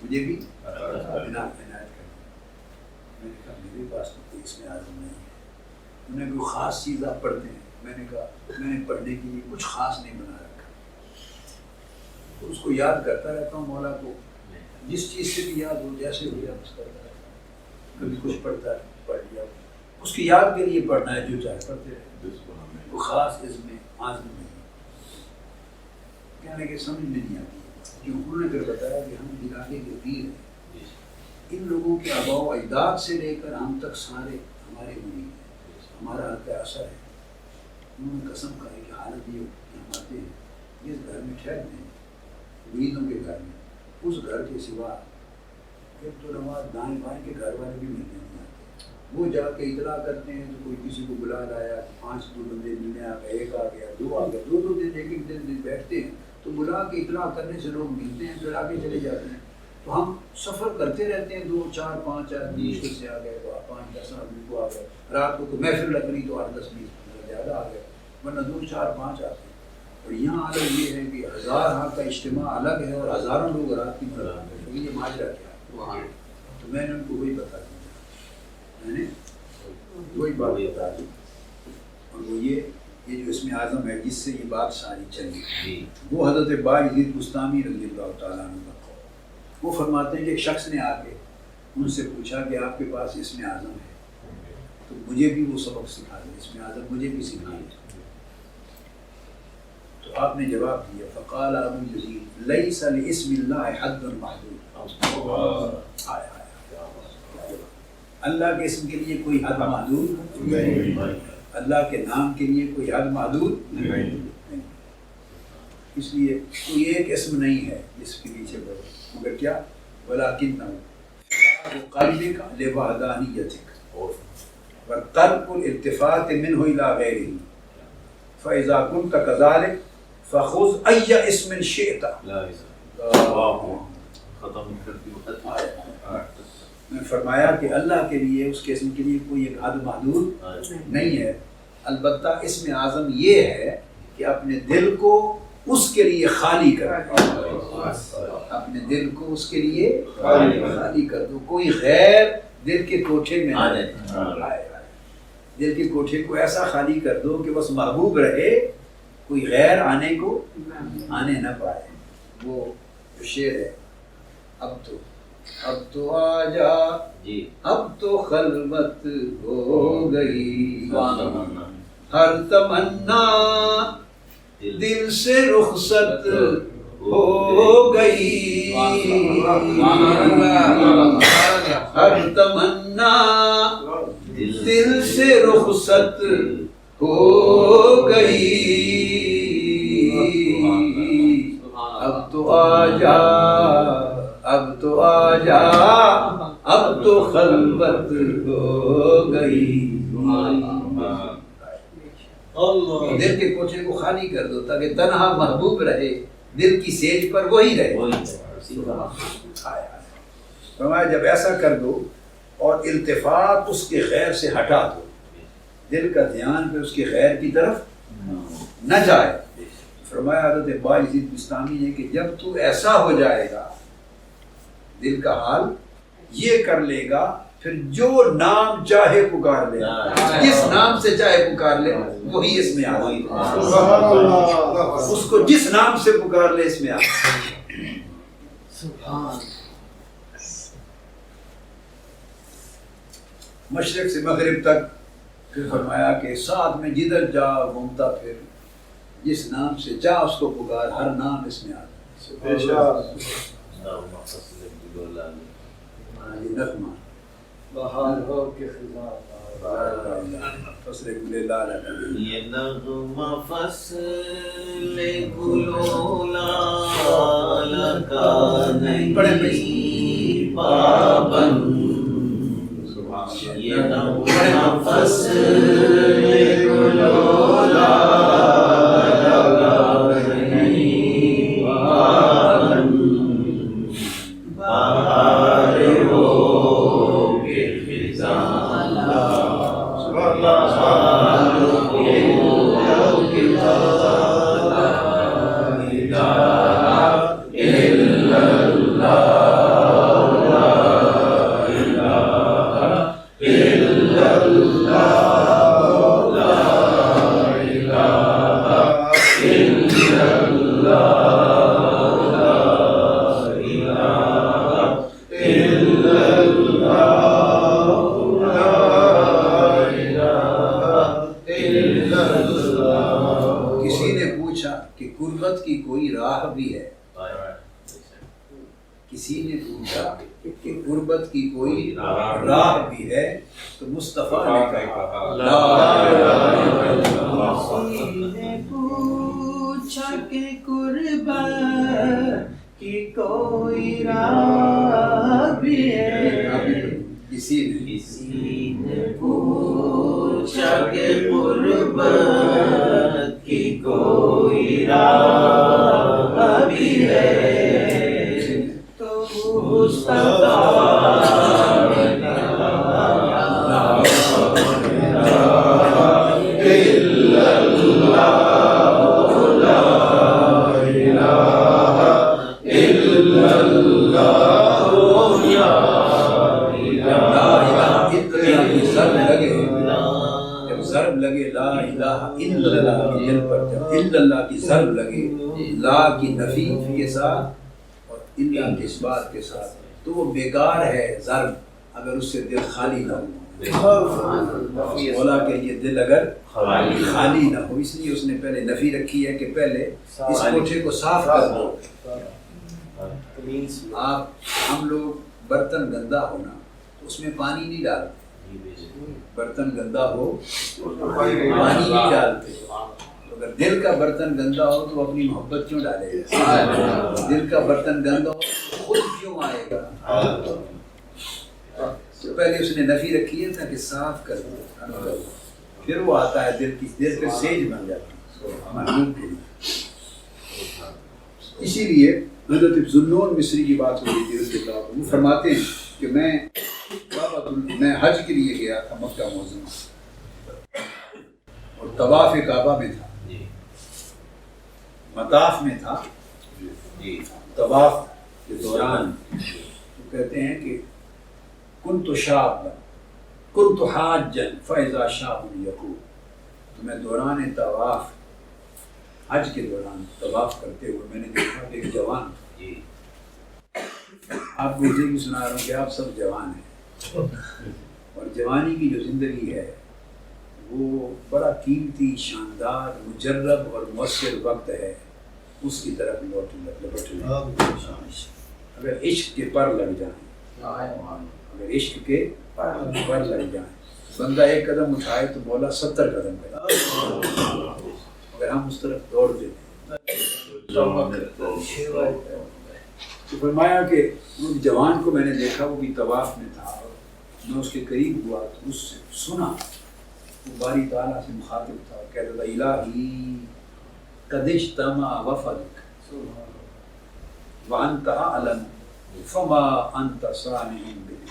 مجھے بھی عنایت کرنا. میں نے کہا میرے پاس تو کوئی اس میں اعظم نہیں ہے. انہوں نے کوئی خاص چیز آپ پڑھتے ہیں؟ میں نے کہا میں نے پڑھنے کے لیے کچھ خاص نہیں بنا رکھا. تو اس کو یاد کرتا رہتا ہوں مولا کو, جس چیز سے بھی یاد ہو, جیسے ہو یاد کرتا رہتا ہوں. کبھی کچھ پڑھتا ہے, پڑھ لیا, اس کی یاد کے لیے پڑھنا ہے, جو چاہے پڑھتے رہے. وہ خاص اس میں اعظم نہیں. کہنے کے سمجھ میں نہیں آتی, کہ انہوں نے پھر بتایا کہ ہم علاقے کے پیر ہیں. ان لوگوں کے آباء و اجداد سے لے کر ہم تک سارے ہمارے مرید ہیں, ہمارا حق اثر ہے. انہوں نے قسم کھائی کہ حالت یہ کہ ہم آتے ہیں اس گھر میں ٹھہرتے ہیں, مریدوں کے گھر میں, اس گھر کے سوا ایک تو نماز دائیں بائیں کے گھر والے بھی ملنے نہیں آتے. وہ جا کے اطلاع کرتے ہیں تو کوئی کسی کو بلا لایا, 5 بندے ملنے آ گئے, 1 آ گیا, 2 آ گیا, 2 دن 1 دن بیٹھتے ہیں. تو بلا کے اطلاع کرنے سے لوگ ملتے ہیں, پھر آگے چلے جاتے ہیں. تو ہم سفر کرتے رہتے ہیں, 2-4-5 آدمی مشکل سے آ گئے, 5-10 آدمی کو آ گئے. رات کو محفل لگ رہی تو 8-10-20 زیادہ آ گئے, ورنہ 2-4-5 آتے ہیں. اور یہاں الگ یہ ہے کہ 1000 ہاں کا اجتماع الگ ہے اور ہزاروں لوگ رات کی ملاقات ہے. تو یہ ماجرا کیا ہے وہاں. تو میں نے ان کو وہی بتا دیا, میں نے وہی بات بتا دی. اور وہ یہ جو اس میں اعظم ہے جس سے یہ بات ساری چلی, وہ حضرت باعزید بستامی رضی اللہ تعالیٰ عنہ کا قول. وہ فرماتے ہیں کہ ایک شخص نے آ کے ان سے پوچھا کہ آپ کے پاس اس میں اعظم ہے, تو مجھے بھی وہ سبق سکھا دیں, اس میں اعظم مجھے بھی سکھا دیں. تو آپ نے جواب دیا, فقال ابو یزید لیس لاسم اللہ حد محدود. اللہ کے اسم کے لیے کوئی حد محدود نہیں, اللہ کے نام کے لیے کوئی حد محدود نہیں. اس لیے کوئی ایک اسم نہیں ہے جس کے پیچھے بڑھو, مگر کیا وَلَكِنَّهُ قَلْبِكَ لِوَحْدَانِيَّتِكَ وَتَرْكُ الْالْتِفَاتِ مِنْهُ إِلَىٰ غَيْرِهِ فَإِذَا كُنْتَ كَذَلِكَ فَخُذْ أَيَّ اسْمٍ شِئْتَ. میں فرمایا کہ اللہ کے لیے اس کے اسم کے لیے کوئی ایک حد محدود نہیں ہے. البتہ اسم اعظم یہ ہے کہ اپنے دل کو اس کے لیے خالی کر دو، اپنے دل کو اس کے لیے خالی کر دو. کوئی غیر دل کے کوٹھے میں نہ آئے. دل کے کوٹھے کو ایسا خالی کر دو کہ بس محبوب رہے، کوئی غیر آنے نہ پائے. وہ شعر ہے، اب تو آ جا اب تو خلوت ہو گئی، ہر تمنا دل سے رخصت ہو گئی، ہر تمنا دل سے رخصت ہو گئی. اب تو آ جا اب تو آ جا اب تو خلوت ہو گئی. دل کے کوٹھے کو خالی کر دو تاکہ تنہا محبوب رہے، دل کی سیج پر وہی رہے. فرمایا جب ایسا کر دو اور التفات اس کے غیر سے ہٹا دو، دل کا دھیان پہ اس کے غیر کی طرف نہ جائے. فرمایا حضرت باعزید بستامی نے کہ جب تو ایسا ہو جائے گا، دل کا حال یہ کر لے گا، پھر جو نام چاہے پکار لے، جس نام سے چاہے پکار لے وہی اس میں آ جائے. اس کو جس نام سے پکار لے اس میں آ جائے. مشرق سے مغرب تک. پھر فرمایا کہ ساتھ میں جدھر جا گھومتا پھر، جس نام سے چاہ اس کو پکار، ہر نام اس میں آ جائے. نغمہ بہار ہو کے فصل گل لال، یہ نغمہ فصل گل لال کا نہیں پابند، یہ نغمہ فصل گل لال کا نہیں پابند، بہار ہو کے خزاں کسی نے پوچھا کہ غربت کی کوئی راہ بھی ہے تو مصطفیٰ نے کہا لا الہ الا اللہ. کسی نے پوچھا کہ غربت کی کوئی راہ بھی ہے، کسی نے پوچھا کہ غربت کی کوئی راہ بھی ہے، اللہ کی ضرب لگے لا کی نفی کے ساتھ اور اللہ کی اس بات کے ساتھ تو وہ بیکار ہے ضرب اگر اس سے دل خالی نہ ہو. مولا کے یہ دل اگر خالی نہ ہو، اس لیے اس نے پہلے نفی رکھی ہے کہ پہلے اس کوٹھے کو صاف کر دو. ہم لوگ برتن گندا ہونا تو اس میں پانی نہیں ڈالتے، برتن گندا ہو پانی نہیں ڈالتے. اگر دل کا برتن گندا ہو تو اپنی محبت کیوں ڈالے گا؟ دل کا برتن گندا ہو تو خود کیوں آئے گا؟ تو پہلے اس نے نفی رکھی ہے تاکہ صاف کر دو، پھر وہ آتا ہے دل پہ سیج بن جاتا ہے. اسی لیے حضرت ذوالنون مصری کی بات ہو رہی تھی اس کے وہ فرماتے ہیں کہ میں حج کے لیے گیا تھا مکہ معظمہ اور طواف کعبہ میں تھا. مطاف میں تھا جی طواف کے دوران، تو کہتے ہیں کہ کنت شابا کنت حاجا فاذا شاب یقول، تو میں دوران طواف حج کے دوران طواف کرتے ہوئے میں نے دیکھا کہ ایک جوان، جی آپ کو یہ بھی سنا رہا ہوں کہ آپ سب جوان ہیں، اور جوانی کی جو زندگی ہے وہ بڑا قیمتی، شاندار، مجرب اور مؤثر وقت ہے، اس کی طرف لپٹ لیں۔ اگر عشق کے پر لگ جائیں، اگر عشق کے پر لگ جائیں، بندہ ایک قدم اٹھائے تو مولا 70 قدم کرے، اگر ہم اس طرف دوڑ دیتے تو فرمایا کہ اس جوان کو میں نے دیکھا، وہ بھی طواف میں تھا، میں اس کے قریب ہوا تو اس سے سنا، وہ باری تعالیٰ سے مخاطب تھا، کہتا تھا الہی قد اجتمع وفدک وانت اعلم فما انت صانع بک۔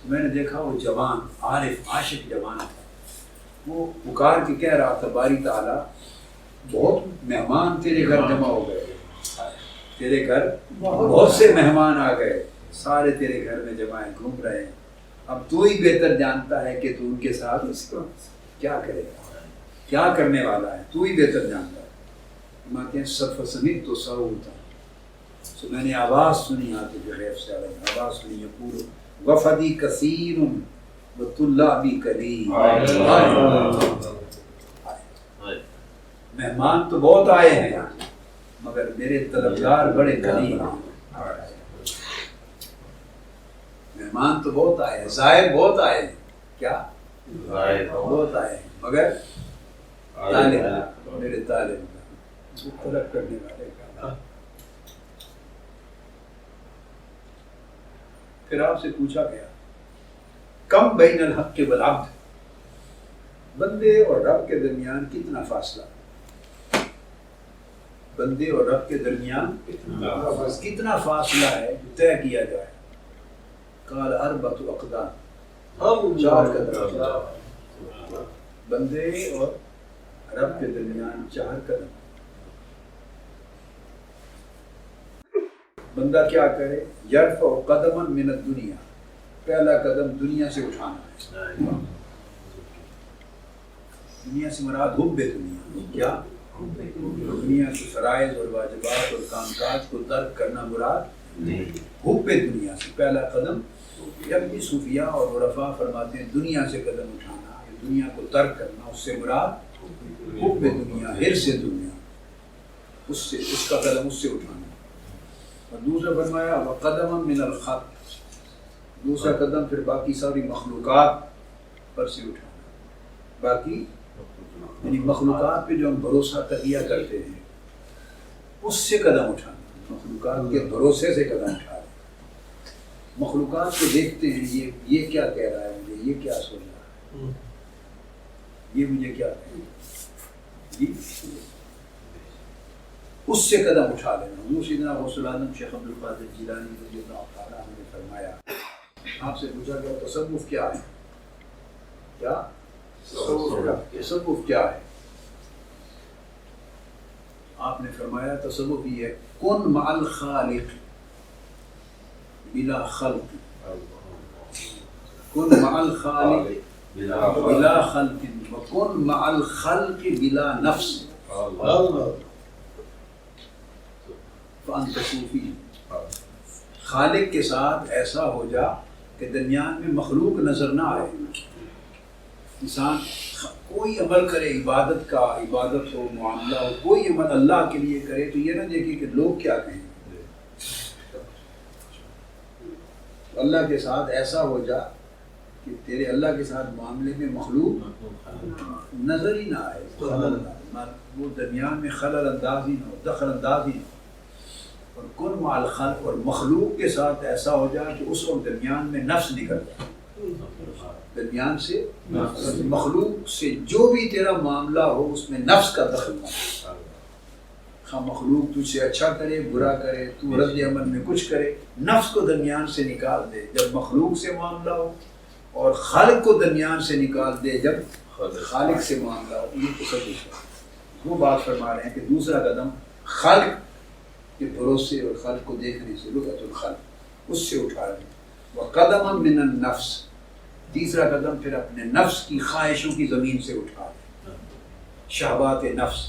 میں نے دیکھا وہ جوان عارف عاشق جوان تھا، وہ پکار کے کہہ رہا تھا باری تعالیٰ بہت مہمان تیرے گھر جمع ہو گئے، تیرے گھر بہت سے مہمان آ گئے، سارے تیرے گھر میں جمع ہیں، گھوم رہے ہیں، اب تو ہی بہتر جانتا ہے کہ تو ان کے ساتھ اس کو کیا کرے گا، کیا کرنے والا ہے، تو ہی بہتر جانتا ہے۔ فرماتے ہیں فسمعت تو صوتا، تو میں نے آواز سنی، آتے جو غیب سے آواز سنی، یقول وفدی کثیر وطلابی قلیل، مہمان تو بہت آئے ہیں مگر میرے طلبگار بڑے قلیل ہیں۔ مہمان تو بہت آئے ہیں، زائر بہت آئے ہیں، کیا بہت آئے ہیں مگر طالب میرے طالب طلب کرنے والے کا۔ پھر آپ سے پوچھا گیا کم بین الحق والعبد، بندے اور رب کے درمیان کتنا فاصلہ، بندے اور رب کے درمیان کتنا فاصلہ ہے جو طے کیا جائے؟ قال 4 اقدام، 4 قدم، بندے اور رب کے درمیان 4 قدم۔ بندہ کیا کرے؟ یرفع قدما من الدنیا، پہلا قدم دنیا سے اٹھانا ہے، دنیا سے مراد حب دنیا، کیا دنیا کے فرائض اور واجبات اور کام کاج کو ترک کرنا مراد حب دنیا سے پہلا قدم۔ جب بھی صوفیاء اور عرفاء فرماتے ہیں دنیا سے قدم اٹھانا، دنیا کو ترک کرنا، اس سے مراد حب دنیا، حرص دنیا، اس سے اس کا قدم اس سے اٹھانا۔ اور دوسرا فرمایا وقدما من الخلق، دوسرا قدم پھر باقی ساری مخلوقات پر سے اٹھانا، باقی یعنی مخلوقات پہ جو ہم بھروسہ تقیہ کرتے ہیں اس سے قدم اٹھانا، مخلوقات کے بھروسے سے قدم اٹھانا، مخلوقات کو دیکھتے ہیں یہ کیا کہہ رہا ہے مجھے، یہ کیا سوچ رہا ہے، یہ مجھے کیا کہہ جی، اس سے قدم اٹھا لینا۔ حضور سیدنا غوث العالم شیخ عبد القادر جیلانی رضی اللہ تعالیٰ عنہ نے فرمایا، آپ سے پوچھا گیا تصوف کیا ہے، کیا تصوف کیا ہے؟ آپ نے فرمایا تصوف یہ ہے کن مع الخالق بلا خلق، کن مع الخالق بلا خلق وکن مع الخلق بلا نفس فانت صوفی۔ خالق کے ساتھ ایسا ہو جا کہ درمیان میں مخلوق نظر نہ آئے، انسان کوئی عمل کرے، عبادت کا، عبادت ہو، معاملہ ہو، کوئی عمل اللہ کے لیے کرے تو یہ نہ دیکھے کہ لوگ کیا کہیں، اللہ کے ساتھ ایسا ہو جا کہ تیرے اللہ کے ساتھ معاملے میں مخلوق نظر ہی نہ آئے، خلل نہ، وہ درمیان میں خلل انداز ہی نہ ہو، دخل انداز ہی نہ ہو۔ اور کن مع الخلق، اور مخلوق کے ساتھ ایسا ہو جائے کہ اس وقت درمیان میں نفس نکل جائے، درمیان سے مخلوق سے جو بھی تیرا معاملہ ہو اس میں نفس کا دخل نہ ہو، خواہ مخلوق تجھ سے اچھا کرے برا کرے، تو رد عمل میں کچھ کرے، نفس کو درمیان سے نکال دے جب مخلوق سے معاملہ ہو، اور خالق کو درمیان سے نکال دے جب خالق سے معاملہ ہو۔ یہ تصوف ہے، وہ بات فرما رہے ہیں کہ دوسرا قدم خلق کے بھروسے اور خلق کو دیکھنے سے لغت الخلق اس سے اٹھا لیں. وقدم من النفس، تیسرا قدم پھر اپنے نفس کی خواہشوں کی زمین سے اٹھا لیں، شہوات نفس.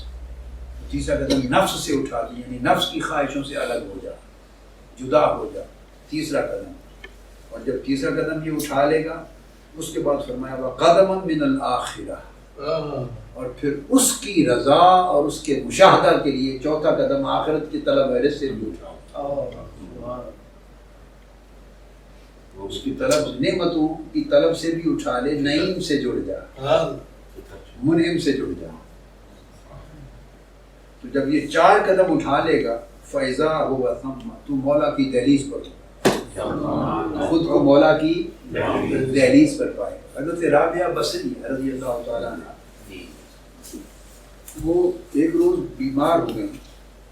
تیسرا قدم نفس سے اٹھا لیں، یعنی نفس کی خواہشوں سے الگ ہو جا، جدا ہو جا، تیسرا قدم. اور جب تیسرا قدم یہ اٹھا لے گا اس کے بعد فرمایا وقدم من الآخرہ، اور پھر اس کی رضا اور اس کے مشاہدہ کے لیے چوتھا قدم آخرت کی طلب ہے سے بھی اٹھاؤ. اس کی طلب، نعمتوں کی طلب سے بھی اٹھا لے، نعیم سے جڑ جا، منعم سے جڑ جا. تو جب یہ 4 قدم اٹھا لے گا فیضا ہوا ثم، تو مولا کی دہلیز پر خود کو مولا کی دہلیز پر پائے. حضرت رابعہ بصری رضی اللہ تعالیٰ عنہ وہ ایک روز بیمار ہو گئے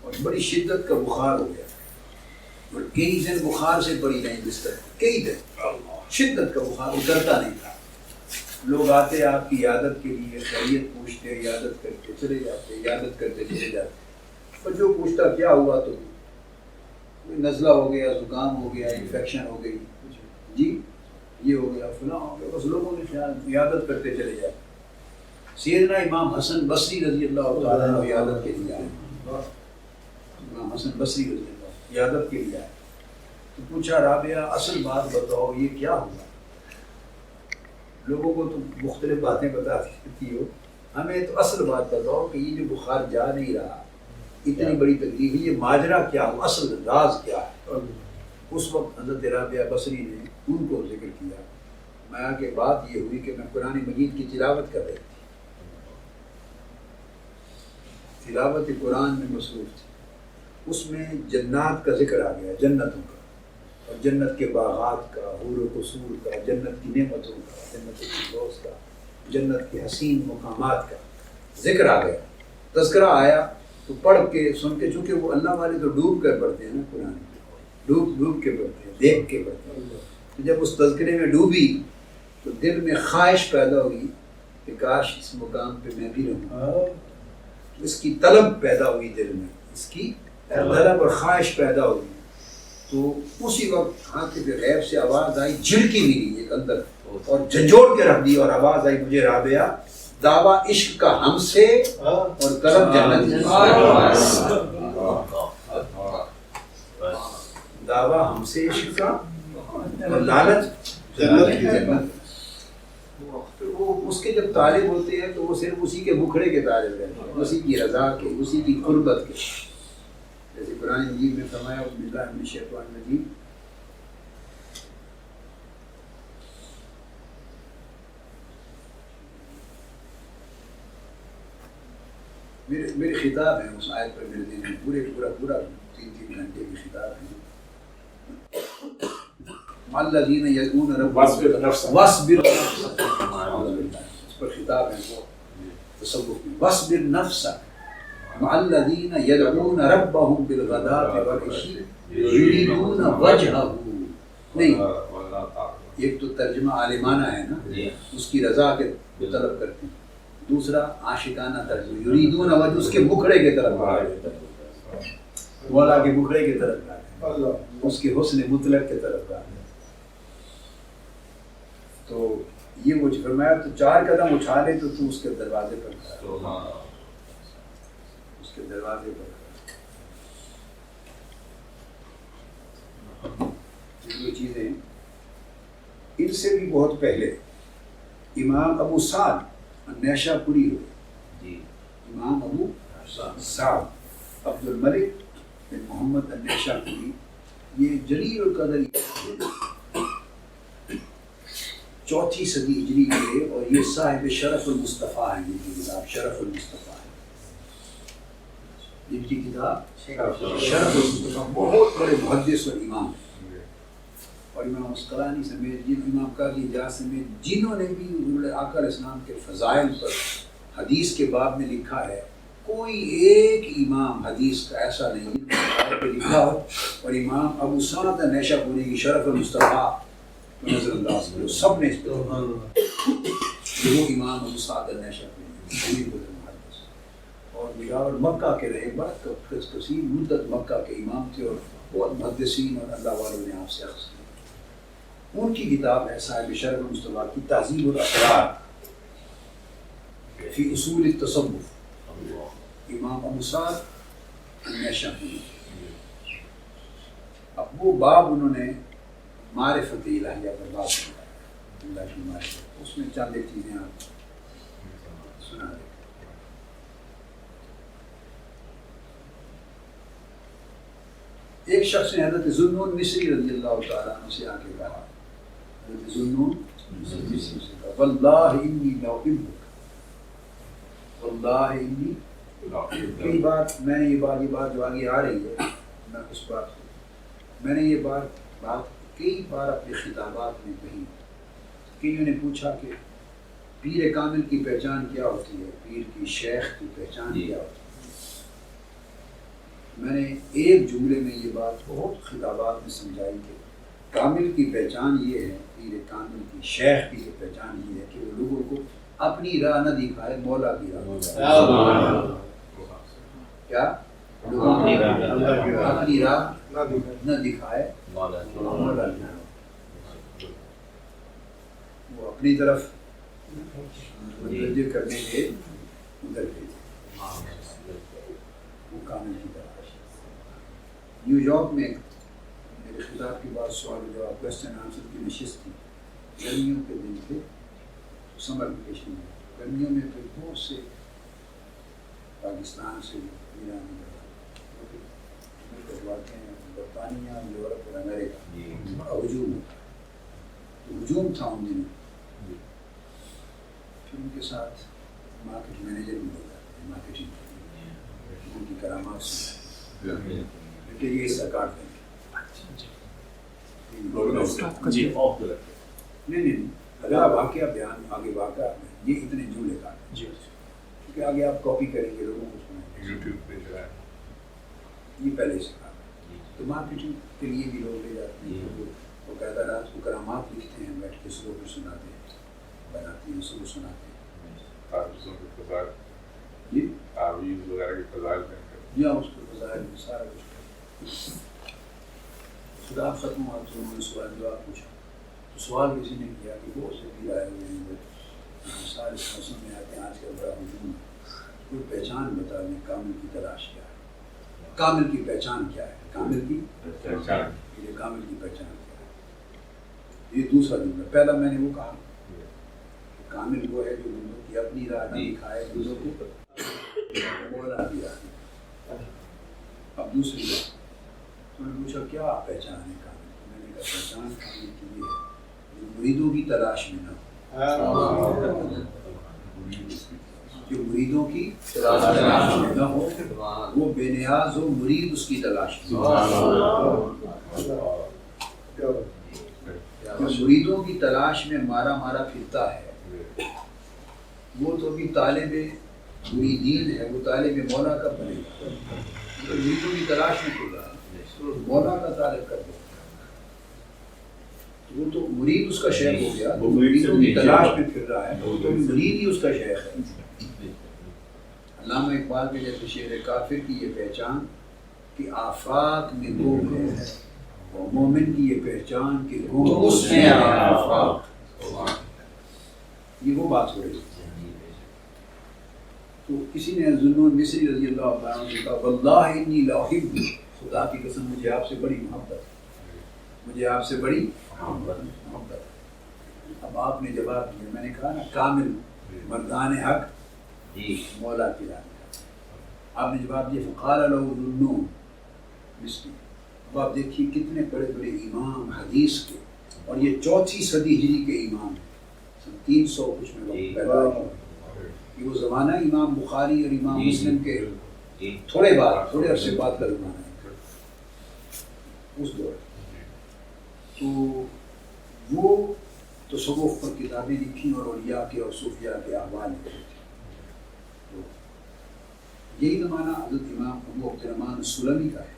اور بڑی شدت کا بخار ہو گیا اور کئی دن بخار سے پڑی رہیں بستر، کئی دن شدت کا بخار اترتا نہیں تھا. لوگ آتے آپ کی عیادت کے لیے، خیریت پوچھتے، عیادت کر کے چلے جاتے، عیادت کرتے چلے جاتے. اور جو پوچھتا کیا ہوا تو نزلہ ہو گیا، زکام ہو گیا، انفیکشن ہو گئی، جی یہ ہو گیا، فلاں ہو گیا، بس لوگوں نے خیال عیادت کرتے چلے جاتے. سیدنا امام حسن بصری رضی اللہ تعالیٰ عنہ عیادت کے لیے آئے. امام حسن بصری رضی اللہ عیادت کے لیے آئے تو پوچھا رابعہ اصل بات بتاؤ یہ کیا ہوا؟ لوگوں کو تو مختلف باتیں بتاتی ہو، ہمیں تو اصل بات بتاؤ کہ یہ جو بخار جا نہیں رہا، اتنی بڑی تکلیف ہے، یہ ماجرا کیا ہو، اصل راز کیا ہے؟ اس وقت حضرت رابعہ بصری نے ان کو ذکر کیا. میں کہ بات یہ ہوئی کہ میں قرآن مجید کی تلاوت کر رہی تھی، تلاوت قرآن میں مصروف تھی. اس میں جنات کا ذکر آ گیا، جنتوں کا، اور جنت کے باغات کا، حور و قصور کا، جنت کی نعمتوں کا، جنت کی دوست کا، جنت کے حسین مقامات کا ذکر آ گیا، تذکرہ آیا. تو پڑھ کے سن کے، چونکہ وہ اللہ والے تو ڈوب کر پڑھتے ہیں نا قرآن، ڈوب کے پڑھتے ہیں، دیکھ کے پڑھتے ہیں. تو جب اس تذکرے میں ڈوبی تو دل میں خواہش پیدا ہوئی کہ کاش اس مقام پہ میں بھی رہوں. اس کی طلب پیدا ہوئی دل میں، اس کی طلب اور خواہش پیدا ہوئی. تو اسی وقت حاطب غیب سے آواز آئی، جھڑکی ملی ایک اندر اور جھنجھوڑ کے رکھ دی، اور آواز آئی مجھے رابعہ دعویٰ عشق کا ہم سے اور طلب جنت سے. دعویٰ ہم سے عشق کا اور لالچ جنت. وہ اس کے جب طالب ہوتے ہیں تو وہ صرف اسی کے مکھڑے کے طالب رہتے ہیں، اسی کی رضا کے، اسی کی قربت کے. جیسے قرآن مجید میں فرمایا بسم اللہ من الشیطان الرجیم، میرے خطاب ہیں اس آیت پر میرے دن میں پورا 3 گھنٹے کی خطاب ہے. الذین یدعون ربهم واصبر نفسک، اس پر خطاب ہے وہ تصوف میں. واصبر نفسک مع الذین یدعون ربهم بالغداة والعشی یریدون وجہہ. نہیں، ایک تو ترجمہ عالمانہ ہے نا، اس کی رضا کے طلب کرتے ہیں. دوسرا عاشقانہ ترجمہ یریدون وجہ، اس کے مکھڑے کے طرف، مولا کے مکھڑے کی طرف، اس کے حسن مطلق کے طرف. تو یہ مجھ فرمایا تو 4 قدم اٹھا لے تو اس کے دروازے پر کھڑا، اس کے دروازے پر کھڑا. یہ چیزیں ان سے بھی بہت پہلے امام ابو سعد نیشا پوری ہوئے. امام ابو سعد عبد الملک بن محمد نیشا پوری، یہ جلیل القدر 4 صدی ہجری کے، اور یہ صاحب شرف المصطفیٰ ہیں. جن کی کتاب شرف المصطفیٰ ہے، جن کی کتاب شرف المصطفیٰ، بہت بڑے محدث اور امام ہیں. اور امام اسقلانی سمیت، جن امام قاضی اجاز سمیت، جنہوں نے بھی حضور آقا علیہ السلام کے فضائل پر حدیث کے باب میں لکھا ہے، کوئی ایک امام حدیث کا ایسا نہیں پہ لکھا ہو. اور امام ابو سعد نیشا پوری کی شرف المصطفیٰ نظر انداز کرو، سب نے اس پہ وہ امام ابو سعد نیشا پوری، اور بہت مشاور مکہ کے رہے، بڑا کثیر مدت مکہ کے امام تھے اور بہت محدثین اور اللہ والوں نے آپ سے اخذ کی. ان کی کتاب ہے صاحب شرح المصطفیٰ کی تہذیب الاسرار فی اصول التصوف، امام ابو سعد النشابوری. اب وہ باب انہوں نے معرفت الہیہ پر بات کیا، اللہ کی معرفت، اس میں چند ایک چیزیں آپ سنا دیں. ایک شخص نے حضرت ذوالنون مصری رضی اللہ تعالیٰ عنہ سے آ کے کہا، حضرت ذوالنون مصری سے کہا واللہ انی لاحبک، واللہ انی. کئی بات میں نے یہ بات جو آگے آ رہی ہے، میں اس بات کو میں نے یہ بات کئی بار اپنے خطابات میں کہی. کئیوں نے پوچھا کہ پیر کامل کی پہچان کیا ہوتی ہے، پیر کی شیخ کی پہچان کیا ہوتی ہے. میں نے ایک جملے میں یہ بات بہت خطابات میں سمجھائی کہ کامل کی پہچان یہ ہے، پیر کامل کی شیخ کی پہچان یہ ہے کہ وہ لوگوں کو اپنی راہ نہ دکھائے، مولا کی راہ. کیا اپنی راہ نہ دکھائے، مولا کی راہ. وہ اپنی طرف متوجہ کرنے کے ادھر بھیجے، وہ کامل کی طرف. نیو یارک میں میرے خطاب کے بعد سوال و جواب کوسچن آنسر کی نشست تھی. گرمیوں کے دن تھے، سمر ویکیشن میں. گرمیوں میں پھر بہت سے پاکستان سے، ایران میں، برطانیہ، یورپ اور امریکہ بڑا ہجوم ہوتا ہے. تو ہجوم تھا ان دنوں. پھر ان کے ساتھ مارکیٹ مینیجر بھی ہو جاتے ہیں، مارکیٹنگ ان کی کرامات سے کہ یہ حصہ کاٹ دیں گے. نہیں، اگر واقعہ بیان آگے واقعہ یہ اتنے جملے کاٹ دیں کیونکہ آگے آپ کاپی کریں گے، لوگوں کو سنائیں. یہ پہلے سے کہا. تو مارکیٹنگ کے لیے بھی لوگ لے جاتے ہیں، وہ کہتا رات کو کرامات لکھتے ہیں، بیٹھ کے سلو پہ سناتے ہیں، بناتے ہیں، سلو سناتے ہیں. جی یا اس کو فضائل میں سارا کچھ خطاب ختم ہوا تو انہوں نے سوال جواب پوچھا. تو سوال کسی نے کیا کہ بہت سے پیر آئے ہوئے ہیں، سارے موسم میں آتے ہیں، آج کل بڑا ہجوم ہے، کوئی پہچان بتا دیں کامل کی تلاش کیا ہے، کامل کی پہچان کیا ہے، کامل کی پہچان، یہ کامل کی پہچان کیا ہے. یہ دوسرا جملہ. پہلا میں نے وہ کہا کہ کامل وہ ہے جو بندوں کی اپنی راہ نہ دکھائے، بندوں کو مولا کی راہ. اب دوسری بات، انہوں نے پوچھا کیا پہچان ہے کامل کی؟ میں نے کہا پہچان کامل کی یہ ہے جو مریدوں کی تلاش میں نہ ہو، جو مریدوں کی تلاش میں نہ ہو، وہ بے نیاز ہو، مرید اس کی تلاش میں. جو مریدوں کی تلاش میں مارا پھرتا ہے، وہ تو بھی طالب مریدین ہے، وہ طالب مولا کا بنے گا. مریدوں کی تلاش میں پھر رہا ہے، مولا کا طالب کر دے. وہ تو مرید اس کا شیخ ہو گیا، وہ مریدوں کی تلاش میں پھر رہا ہے، وہ تو مرید ہی اس کا شیخ ہے. علامہ اقبال کے جیسے شعر کافر کی یہ پہچان کہ آفاق میں گم ہے، اور مومن کی یہ پہچان کہ گم اس میں آفاق. یہ وہ بات ہو رہی ہے. تو کسی نے ذوالنون مصری رضی اللہ عنہ سے کہا واللہ انی لاحبک، خدا کی قسم مجھے آپ سے بڑی محبت ہے، مجھے آپ سے بڑی محبت ہے. اب آپ نے جواب دیا، میں نے کہا نا کامل مردان حق مولا کی راہ. آپ نے جواب دیا فقال له ذوالنون مصری. اب آپ دیکھیے کتنے بڑے بڑے امام حدیث کے، اور یہ 4 صدی ہجری کے امام ہیں، 300 کچھ میں پیدا ہوئے. یہ وہ زمانہ امام بخاری اور امام مسلم کے تھوڑے عرصے بعد کا زمانہ ہے اس دور. تو وہ تصوف پر کتابیں لکھی اور اولیاء کے اور صوفیاء کے احوال لکھے تھے. تو یہی زمانہ حضرت امام ابو عبد الرحمن السلمی کا ہے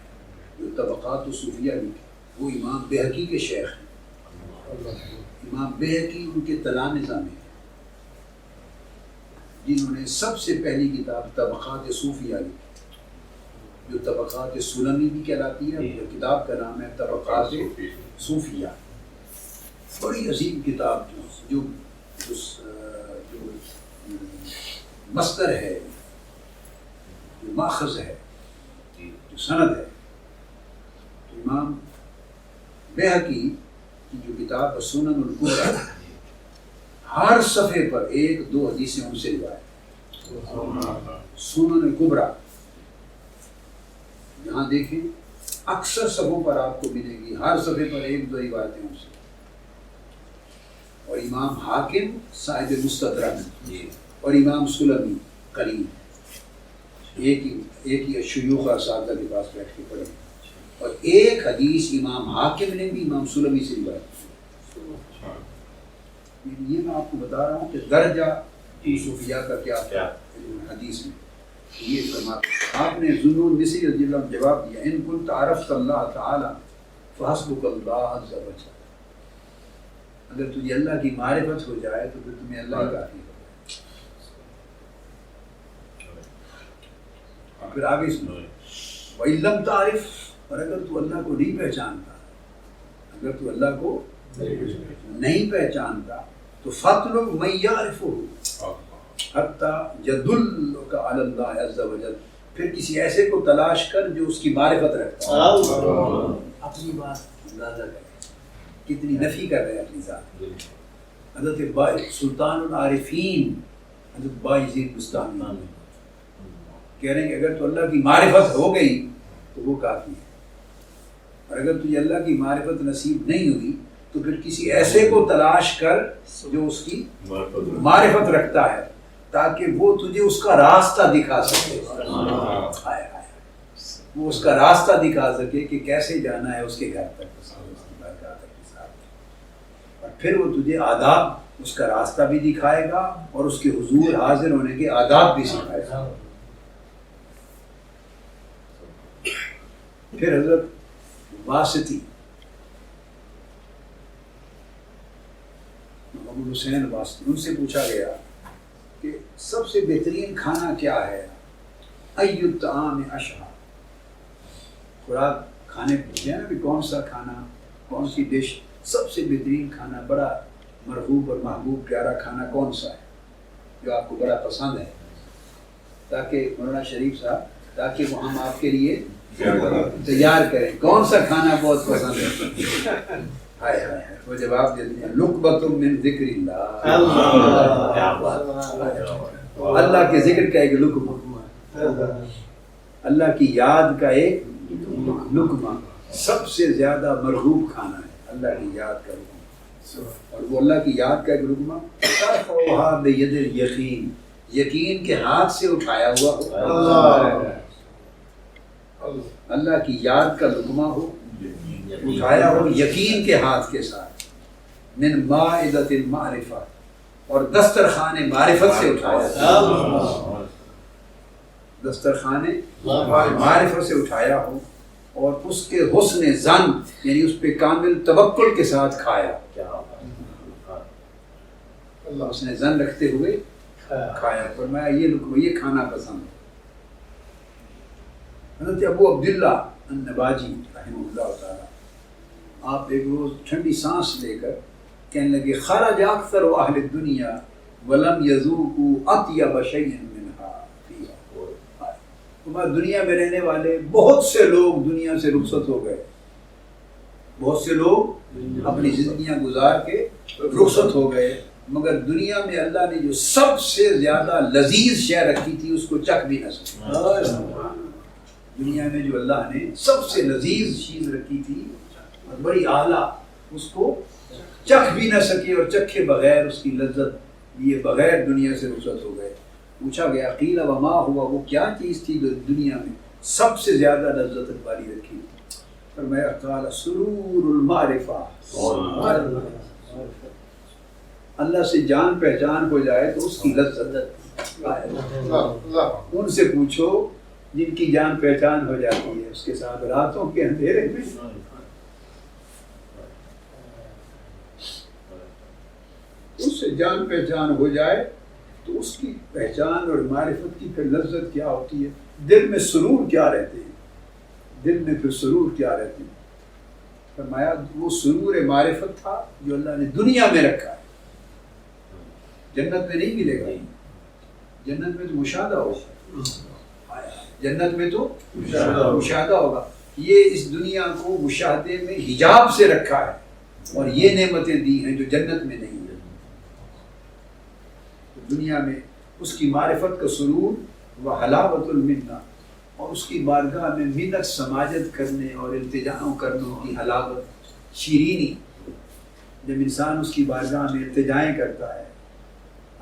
جو طبقات الصوفیہ لکھے. وہ امام بہقی کے شیخ ہیں. امام بہقی ان کے تلامذہ میں. جنہوں نے سب سے پہلی کتاب طبقات صوفیہ لکھی، جو طبقات سلمی بھی کہلاتی ہے، کتاب کا نام ہے طبقات صوفیہ. بڑی عظیم کتاب جو مصدر ہے، جو ماخذ ہے، جو سند ہے. تو امام بیہقی کی جو کتاب سنن الکبریٰ، ہر صفحے پر 1-2 حدیثیں ان سے روایت. سنن الکبریٰ یہاں دیکھیں، اکثر صفحوں پر آپ کو ملے گی، ہر صفحے پر 1-2 روایتیں ان سے. اور امام حاکم صاحب مستدرک اور امام سلمی قریب ایک ہی شیوخ اساتذہ کے پاس بیٹھ کے پڑھے، اور ایک حدیث امام حاکم نے بھی امام سلمی سے روایت کی. یہ میں آپ کو بتا رہا ہوں کہ درجہ صوفیہ کا کیا حدیث میں یہ فرماتا. آپ نے ذوالنون مصری رضی اللہ عنہ جواب دیا، ان کنت عرفت اللہ تعالی فحسبک اللہ عز وجل. اگر تجھے اللہ کی معرفت ہو جائے تو پھر تمہیں اللہ ہی کافی ہے. اور پھر آگے سنو، وَإِن لَمْ تَعْرِفْ، اور اگر تو اللہ کو نہیں پہچانتا، اگر تو اللہ کو نہیں پہچانتا تو فَاطْلُبْ مَن يَعْرِفُهُ حَتَّى يَدُلُّكَ عَلَى اللَّهِ عَزَّ وَجَلَّ، پھر کسی ایسے کو تلاش کر جو اس کی معرفت رکھتا ہے. اپنی بات اندازہ کرے کتنی نفی کر رہے ہیں اپنی ذات. حضرت سلطان العارفین حضرت بایزید بستامی کہہ رہے ہیں کہ اگر تو اللہ کی معرفت ہو گئی تو وہ کافی ہے، اور اگر تجھے اللہ کی معرفت نصیب نہیں ہوئی تو پھر کسی ایسے کو تلاش کر جو اس کی معرفت رکھتا ہے تاکہ وہ تجھے اس کا راستہ دکھا سکے. وہ اس کا راستہ دکھا سکے کہ کیسے جانا ہے اس کے گھر تک، اور پھر وہ تجھے آداب اس کا راستہ بھی دکھائے گا اور اس کے حضور حاضر ہونے کے آداب بھی سکھائے گا. پھر حضرت واسطی ابو حسین واسطی، ان سے پوچھا گیا کہ سب سے بہترین کھانا کیا ہے؟ ای الطعام اشہا، خوراک کھانے پوچھے نا کہ کون سا کھانا، کون سی ڈش سب سے بہترین کھانا، بڑا مرغوب اور محبوب پیارا کھانا کون سا ہے جو آپ کو بڑا پسند ہے؟ تاکہ مولانا شریف صاحب تاکہ وہ ہم آپ کے لیے تیار کریں کون سا کھانا بہت پسند ہے. ہائے ہائے وہ جواب دیتے ہیں لقبۃ من ذکر اللہ، اللہ کے ذکر کا ایک لقمہ، اللہ کی یاد کا ایک لقمہ سب سے زیادہ مرغوب کھانا ہے، اللہ کی یاد کا لقمہ. اور وہ اللہ کی یاد کا ایک لقمہ ترفعھا بید الیقین، یقین کے ہاتھ سے اٹھایا ہوا ہو، اللہ کی یاد کا لقمہ ہو اٹھایا ہو یقین کے ہاتھ کے ساتھ، من مائدۃ المعرفہ، اور دسترخوان معرفت سے اٹھایا ہو، دسترخوان معرفت سے اٹھایا ہو، اور اس کے حسن ظن یعنی اس پہ کامل توکل کے ساتھ کھایا، حسن ظن رکھتے ہوئے کھایا. فرمایا یہ لقمہ یہ کھانا پسند ہے. حضرت ابو عبداللہ النباجی رحمہ اللہ تعالی، آپ ایک روز ٹھنڈی سانس لے کر کہنے لگے خرج اکثر اہل الدنیا ولم یذوقوا اطیب شیء منها فیہا. دنیا میں رہنے والے بہت سے لوگ دنیا سے رخصت ہو گئے، بہت سے لوگ اپنی زندگیاں گزار کے رخصت ہو گئے، مگر دنیا میں اللہ نے جو سب سے زیادہ لذیذ شے رکھی تھی اس کو چکھ بھی نہ سکے. دنیا میں جو اللہ نے سب سے لذیذ چیز رکھی تھی اور بڑی اعلیٰ، اس کو چکھ بھی نہ سکے، اور چکھے بغیر اس کی لذت لیے بغیر دنیا سے رخصت ہو گئے. پوچھا گیا قیل وما ہوا، وہ کیا چیز تھی جو دنیا میں سب سے زیادہ لذت والی رکھی تھی؟ فرمایا قال سرور المعرفہ، اللہ سے جان پہچان ہو جائے تو اس کی لذت. ان سے پوچھو جن کی جان پہچان ہو جاتی ہے اس کے ساتھ راتوں کے اندھیرے میں اس سے جان پہچان ہو جائے تو اس کی پہچان اور معرفت کی پھر لذت کیا ہوتی ہے، دل میں سرور کیا رہتے ہیں، دل میں پھر سرور کیا رہتے ہیں. فرمایا وہ سرور معرفت تھا جو اللہ نے دنیا میں رکھا ہے، جنت میں نہیں ملے گا. جنت میں تو مشاہدہ ہوگا، جنت میں تو مشاہدہ ہوگا. یہ اس دنیا کو مشاہدے میں حجاب سے رکھا ہے اور یہ نعمتیں دی ہیں جو جنت میں نہیں ہیں. دنیا میں اس کی معرفت کا سرور و حلاوت المنہ، اور اس کی بارگاہ میں منت سماجت کرنے اور التجاؤں کرنے کی حلاوت، شیرینی. جب انسان اس کی بارگاہ میں التجائیں کرتا ہے،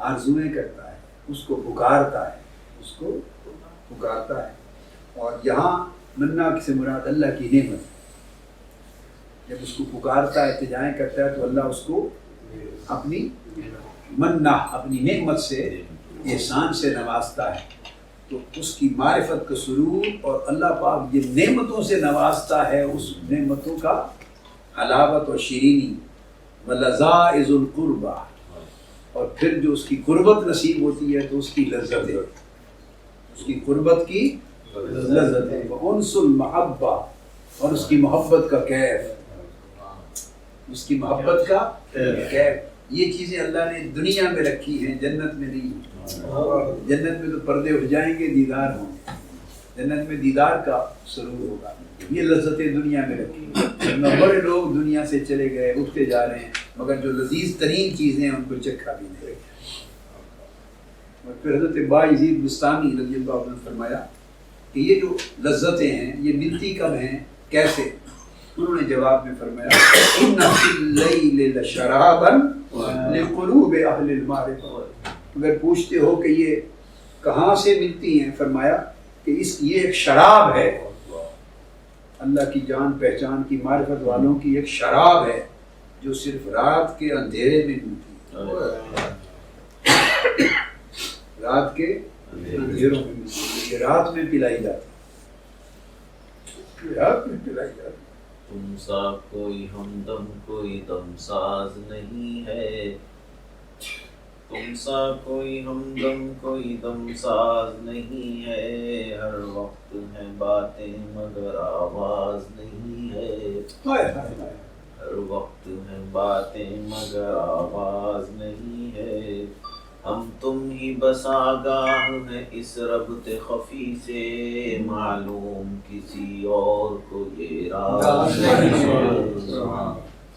آرزویں کرتا ہے، اس کو پکارتا ہے، اس کو پکارتا ہے. اور یہاں منا سے مراد اللہ کی نعمت. جب اس کو پکارتا ہے، التجائیں کرتا ہے، تو اللہ اس کو اپنی منا، اپنی نعمت سے، احسان سے نوازتا ہے. تو اس کی معرفت کا سرور، اور اللہ پاک جن نعمتوں سے نوازتا ہے اس نعمتوں کا حلاوت اور شیرینی. وَلَذَائِذُ الْقُرْبَى، اور پھر جو اس کی قربت نصیب ہوتی ہے تو اس کی لذت ہے، اس کی قربت کی لذت ہے. وَأُنْسُ الْمَحَبَّةِ، اور اس کی محبت کا کیف، اس کی محبت کا کیف. یہ چیزیں اللہ نے دنیا میں رکھی ہیں، جنت میں نہیں. جنت میں تو پردے اٹھ جائیں گے، دیدار ہوں گے. جنت میں دیدار کا سرور ہوگا. یہ لذتیں دنیا میں رکھی ہیں. بڑے لوگ دنیا سے چلے گئے، اٹھتے جا رہے ہیں، مگر جو لذیذ ترین چیزیں ہیں ان کو چکھا بھی نہیں. اور پھر حضرت باعزید بستانی رضی اللہ عنہ نے فرمایا کہ یہ جو لذتیں ہیں یہ ملتی کب ہیں، کیسے؟ انہوں نے جواب میں فرمایا ان فی اللیل لشرابا لقلوب اہل المعرفہ. اگر پوچھتے ہو کہ یہ کہاں سے ملتی ہیں، فرمایا کہ یہ ایک شراب ہے، اللہ کی جان پہچان کی، معرفت والوں کی ایک شراب ہے جو صرف رات کے اندھیرے میں ملتی ہے. رات کے اندھیروں میں ملتی ہے، یہ رات میں پلائی جاتی ہے، رات میں پلائی جاتی ہے. تم سا کوئی ہمدم کوئی دم ساز نہیں ہے، تم سا کوئی ہمدم کوئی دم ساز نہیں ہے، ہر وقت ہے باتیں مگر آواز نہیں ہے. ہر وقت ہے باتیں مگر آواز نہیں ہے. ہم تم ہی بس آگاہ ہیں اس ربط خفی سے، معلوم کسی اور کو یہ راز نہیں ہے.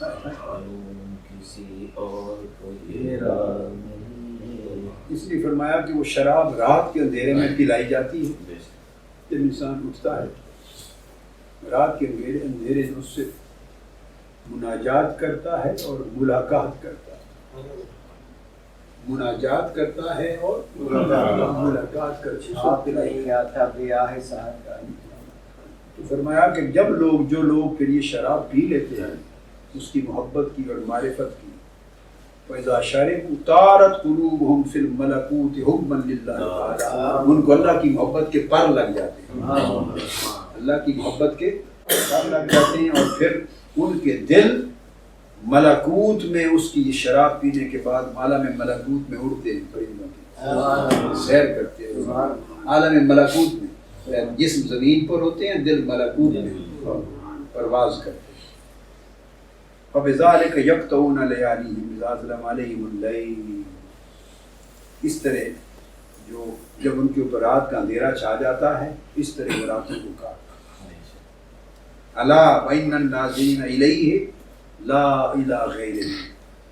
معلوم کسی اور کو یہ راز نہیں ہے. اس لیے فرمایا کہ وہ شراب رات کے اندھیرے میں پلائی جاتی ہے. جب انسان اٹھتا ہے رات کے اندھیرے میں اس سے مناجات کرتا ہے اور ملاقات کرتا ہے، مناجات کرتا ہے اور ملاقات کرتا ہے. تو فرمایا کہ جب جو لوگ پھر یہ شراب پی لیتے ہیں اس کی محبت کی اور معرفت کی، فَإِذَا شَرِبُوا طَارَتْ قُلُوبُهُمْ فِي الْمَلَكُوتِ حُبًّا لِلَّهِ تَعَالَىٰ. ان کو اللہ کی محبت کے پر لگ جاتے ہیں، اللہ کی محبت کے پر لگ جاتے ہیں، اور پھر ان کے دل ملکوت میں اس کی یہ شراب پینے کے بعد عالم ملکوت میں اڑتے ہیں، پرندوں کی سیر کرتے ہیں عالم ملکوت میں. جسم زمین پر ہوتے ہیں، دل ملکوت میں پرواز کرتے ہیں. فَبِذَلِكَ يَقْطَعُونَ لَيَالِهِمْ إِذَا أَظْلَمَ عَلَيْهِمُ اللَّيْلُ. اس طرح جب ان کے اوپر رات کا اندھیرا چھا جاتا ہے، اس طرح وہ راتوں کو کاٹتا ہے. أَلَا وَإِنَّ النَّاظِرِينَ إِلَيْهِ لَا إِلَىٰ غَيْرِهِ.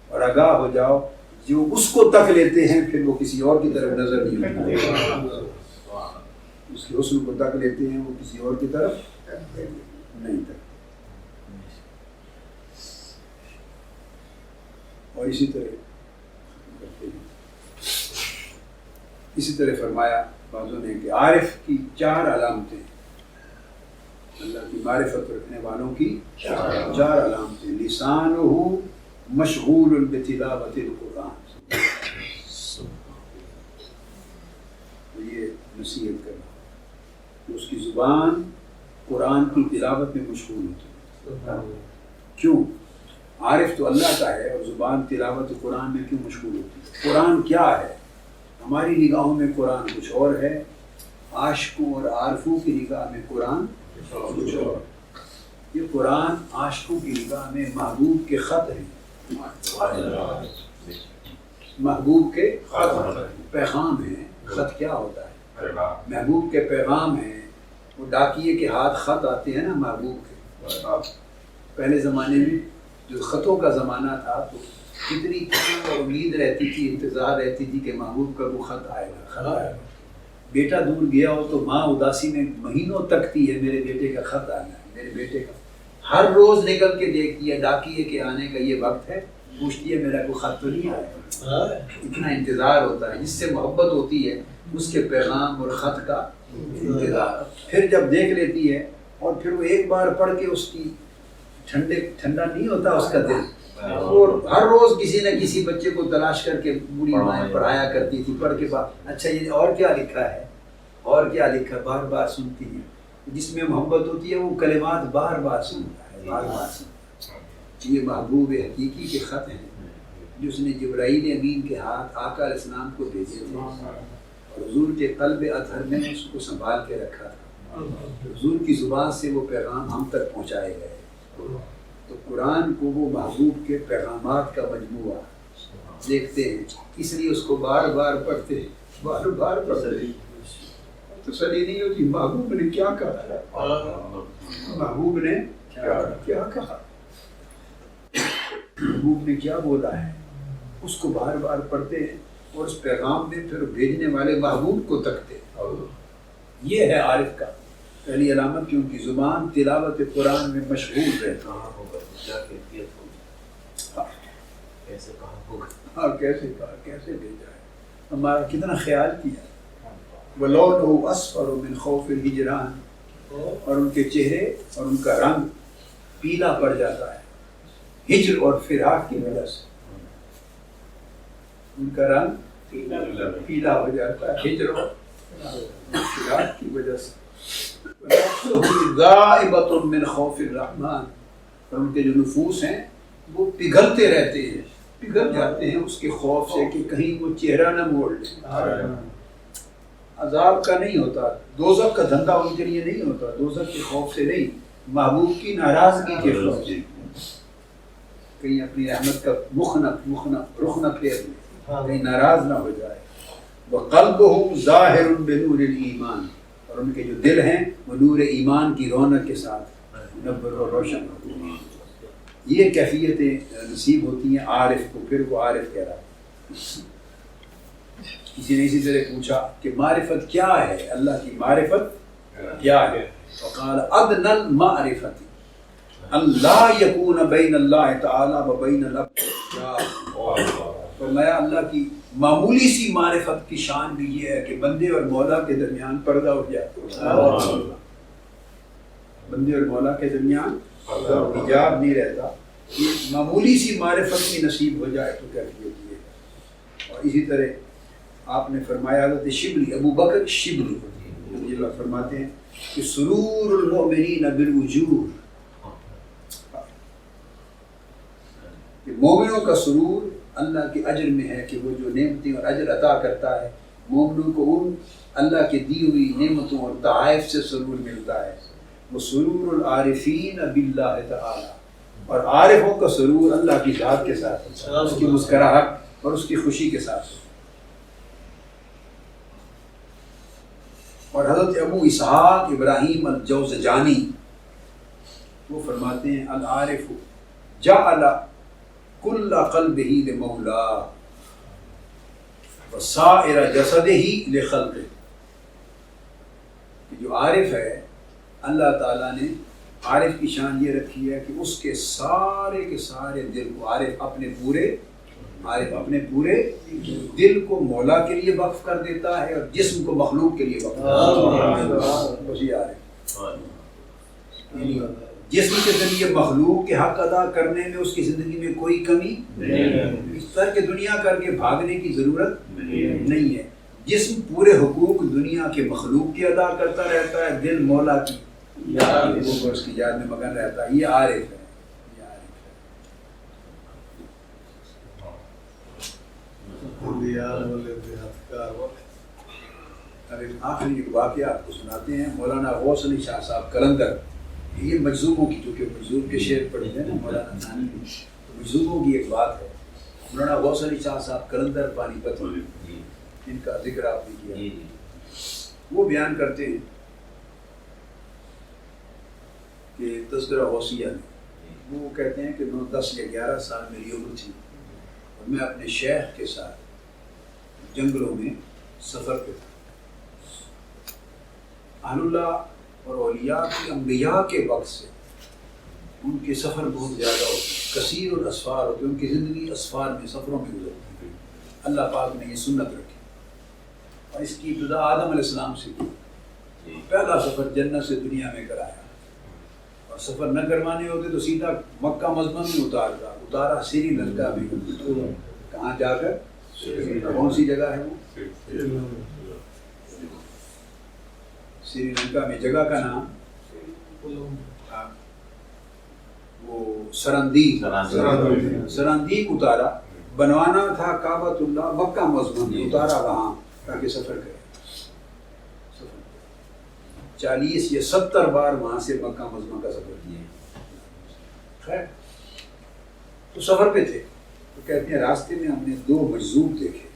اور آگاہ ہو جاؤ، جو اس کو تک لیتے ہیں پھر وہ کسی اور کی طرف نظر نہیں ہوتا. اس کے حسن کو تک لیتے ہیں، وہ کسی اور کی طرف نہیں تک. اور اسی طرح فرمایا بعضوں نے کہ عارف کی 4 علامتیں، اللہ کی معرفت رکھنے والوں کی 4 علامتیں. لسانہ مشغول بتلاوت القرآن. تو یہ نصیحت کرنا، اس کی زبان قرآن کی تلاوت میں مشغول ہوتی ہے. کیوں؟ عارف تو اللہ کا ہے، اور زبان تلاوت قرآن میں کیوں مشغول ہوتی ہے؟ قرآن کیا ہے؟ ہماری نگاہوں میں قرآن کچھ اور ہے، عاشقوں اور عارفوں کی نگاہ میں قرآن کچھ اور۔ یہ قرآن عاشقوں کی نگاہ میں محبوب کے خط ہیں، محبوب کے پیغام ہیں۔ خط کیا ہوتا ہے؟ محبوب کے پیغام ہیں۔ وہ ڈاکیے کے ہاتھ خط آتے ہیں نا محبوب کے۔ پہلے زمانے میں جو خطوں کا زمانہ تھا تو کتنی امید رہتی تھی، انتظار رہتی تھی کہ محبوب کا وہ خط آئے گا، خط آئے گا۔ بیٹا دور گیا ہو تو ماں اداسی میں مہینوں تکتی ہے میرے بیٹے کا خط آنا ہے، میرے بیٹے کا۔ ہر روز نکل کے دیکھتی ہے ڈاکیے کے آنے کا یہ وقت ہے، پوچھتی ہے میرا کوئی خط تو نہیں آیا۔ اتنا انتظار ہوتا ہے، جس سے محبت ہوتی ہے اس کے پیغام اور خط کا انتظار۔ پھر جب دیکھ لیتی ہے اور پھر وہ ایک بار پڑھ کے اس کی ٹھنڈا نہیں ہوتا اس کا دل۔ اور ہر روز کسی نہ کسی بچے کو تلاش کر کے بوڑھی مائیں پڑھایا کرتی تھی، پڑھ کے بعد اچھا یہ اور کیا لکھا ہے، اور کیا لکھا ہے، بار بار سنتی ہے۔ جس میں محبت ہوتی ہے وہ کلمات بار بار سنتا ہے، بار بار سنتا ہے۔ یہ محبوب حقیقی کے خط ہیں جو اس نے جبرائیل امین کے ہاتھ آقا علیہ السلام کو بھیجے تھے، اور حضور کے قلب اطہر میں اس کو سنبھال کے رکھا تھا۔ حضور کی زبان سے وہ پیغام ہم تک پہنچائے گئے۔ تو قرآن کو وہ محبوب کے پیغامات کا مجموعہ دیکھتے ہیں، اس لیے اس کو بار بار پڑھتے ہیں، بار بار پڑھتے ہیں۔ تسلی نہیں ہوتی محبوب نے کیا کہا، محبوب نے کیا کہا، محبوب نے کیا بولا ہے، اس کو بار بار پڑھتے ہیں اور اس پیغام میں پھر بھیجنے والے محبوب کو تکتے ہیں۔ یہ ہے عارف کا پہلی علامت کہ ان کی زبان تلاوت قرآن میں مشغول رہتا ہے۔ کیسے کہا ہوگا، ہاں کیسے کہا، کیسے بھیجا ہے، ہمارا کتنا خیال کیا۔ وَلَوْنُهُ أَصْفَرُ مِنْ خَوْفِ الْهِجْرَانِ، اور ان کے چہرے اور ان کا رنگ پیلا پڑ جاتا ہے ہجر اور فراق کی وجہ سے، ان کا رنگ پیلا ہو جاتا ہے ہجر اور فراق کی وجہ سے۔ غائبۃ من خوف الرحمن، اور ان کے جو نفوس ہیں وہ پگھلتے رہتے ہیں، پگھل جاتے ہیں اس کے خوف سے کہ کہیں وہ چہرہ نہ موڑ لیں۔ عذاب کا نہیں ہوتا، دوزخ کا دھندا ان کے لیے نہیں ہوتا، دوزخ کے خوف سے نہیں، محبوب کی ناراضگی کے خوف سے، کہیں اپنی رحمت کا رخ نہ پھیر لے، کہیں ناراض نہ ہو جائے۔ وَقَلْبُهُ ظَاهِرٌ بِنُورِ الْإِيمَانِ، اور ان کے جو دل ہیں وہ نور ایمان کی رونق کے ساتھ منور اور روشن ہوتے ہیں۔ یہ کیفیتیں نصیب ہوتی ہیں عارف کو، پھر وہ عارف کہہ رہا ہے۔ کسی نے اسی طرح پوچھا کہ معرفت کیا ہے، اللہ کی معرفت کیا ہے؟ وقال ادنى المعرفة ان لا يكون بين الله تعالی و بین العبد، فرمایا اللہ کی معمولی سی معرفت کی شان بھی یہ ہے کہ بندے اور مولا کے درمیان پردہ ہو جائے، بندے اور مولا کے درمیان حجاب نہیں رہتا، یہ معمولی سی معرفت بھی نصیب ہو جائے تو کیفیت یہ ہے۔ اور اسی طرح آپ نے فرمایا حضرت شبلی، ابو بکر شبلی رضی اللہ فرماتے ہیں کہ سرور المؤمنین بالوجوہ، کہ مومنوں کا سرور اللہ کے اجر میں ہے، کہ وہ جو نعمتیں اور اجر عطا کرتا ہے مومنوں کو ان اللہ کے دی ہوئی نعمتوں اور تحائف سے سرور ملتا ہے۔ وہ سرور العارفین باللہ تعالی، اور عارفوں کا سرور اللہ کی ذات کے ساتھ، اس کی مسکراہٹ اور اس کی خوشی کے ساتھ۔ اور حضرت ابو اسحاق ابراہیم الجوزجانی وہ فرماتے ہیں العارف جعل کل قلبہ لمولا وسائر جسدہ لخلقہ، کہ جو عارف ہے اللہ تعالیٰ نے عارف کی شان یہ رکھی ہے کہ اس کے سارے دل کو عارف اپنے پورے دل کو مولا کے لیے وقف کر دیتا ہے اور جسم کو مخلوق کے لیے وقف کر دیتا ہے۔ جسم کے ذریعے مخلوق کے حق ادا کرنے میں اس کی زندگی میں کوئی کمی نہیں، سر کے دنیا کر کے بھاگنے کی ضرورت نہیں ہے، جسم پورے حقوق دنیا کے مخلوق کے ادا کرتا رہتا ہے، دل مولا کی اس کی یاد میں مگن رہتا ہے۔ یہ عارف ہے۔ آخری ایک واقعہ آپ کو سناتے ہیں. مولانا غوث علی شاہ صاحب قلندر, یہ مجذوبوں کی, چونکہ مجذوب کے شعر پڑھتے ہیں نا مولانا ثانی نے, مجذوبوں کی ایک بات ہے. مولانا غوث علی شاہ صاحب قلندر پانی پت, ان کا ذکر آپ نے کیا, وہ بیان کرتے ہیں کہ تذکرہ غوثیہ میں وہ کہتے ہیں کہ 9, 10 یا 11 سال میری عمر تھی اور میں اپنے شیخ کے ساتھ جنگلوں میں سفر پہ تھا. اہل اللہ اور اولیاء کی انبیاء کے وقت سے ان کے سفر بہت زیادہ ہوتے ہیں, کثیر الاسفار ہوتے ہیں, ان کی زندگی اسفار میں, سفروں میں گزرتی ہے. اللہ پاک نے یہ سنت رکھی اور اس کی ابتدا آدم علیہ السلام سے کی. پہلا سفر جنت سے دنیا میں کرایا, اور سفر نہ کروانے ہوتے تو سیدھا مکہ مضمون میں اتارا سری لنکا میں. کہاں جا کر, کون سی جگہ ہے وہ, سری لنکا میں جگہ کا نام وہ سرندیپ اتارا. بنوانا تھا کعبۃ اللہ مکہ مضمون میں, اتارا وہاں تاکہ سفر کرے. 40 یا 70 بار وہاں سے مکہ مضمون کا سفر کیا. خیر تو سفر پہ تھے, تو کہتے ہیں راستے میں ہم نے 2 مجذوب دیکھے.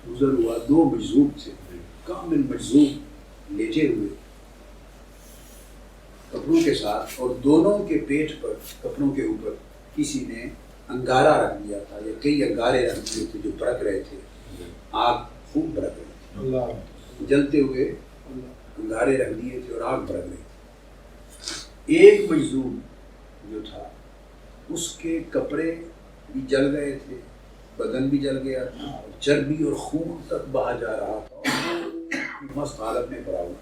گزر ہوا 2 مجذوب تھے, کامل مجذوب, لیٹے ہوئے کپڑوں کے ساتھ, اور دونوں کے پیٹ پر کپڑوں کے اوپر کسی نے انگارہ رکھ دیا تھا, یا کئی انگارے رکھ دیے تھے جو بھڑک رہے تھے. آگ خوب بھڑک رہی تھی, جلتے ہوئے انگارے رکھ دیے تھے اور آگ بھڑک رہی تھی. ایک مجذوب جو تھا اس کے کپڑے بھی جل گئے تھے, بدن بھی جل گیا تھا, اور چربی اور خون تک بہا جا رہا تھا, اور مست حالت میں پڑا ہوا,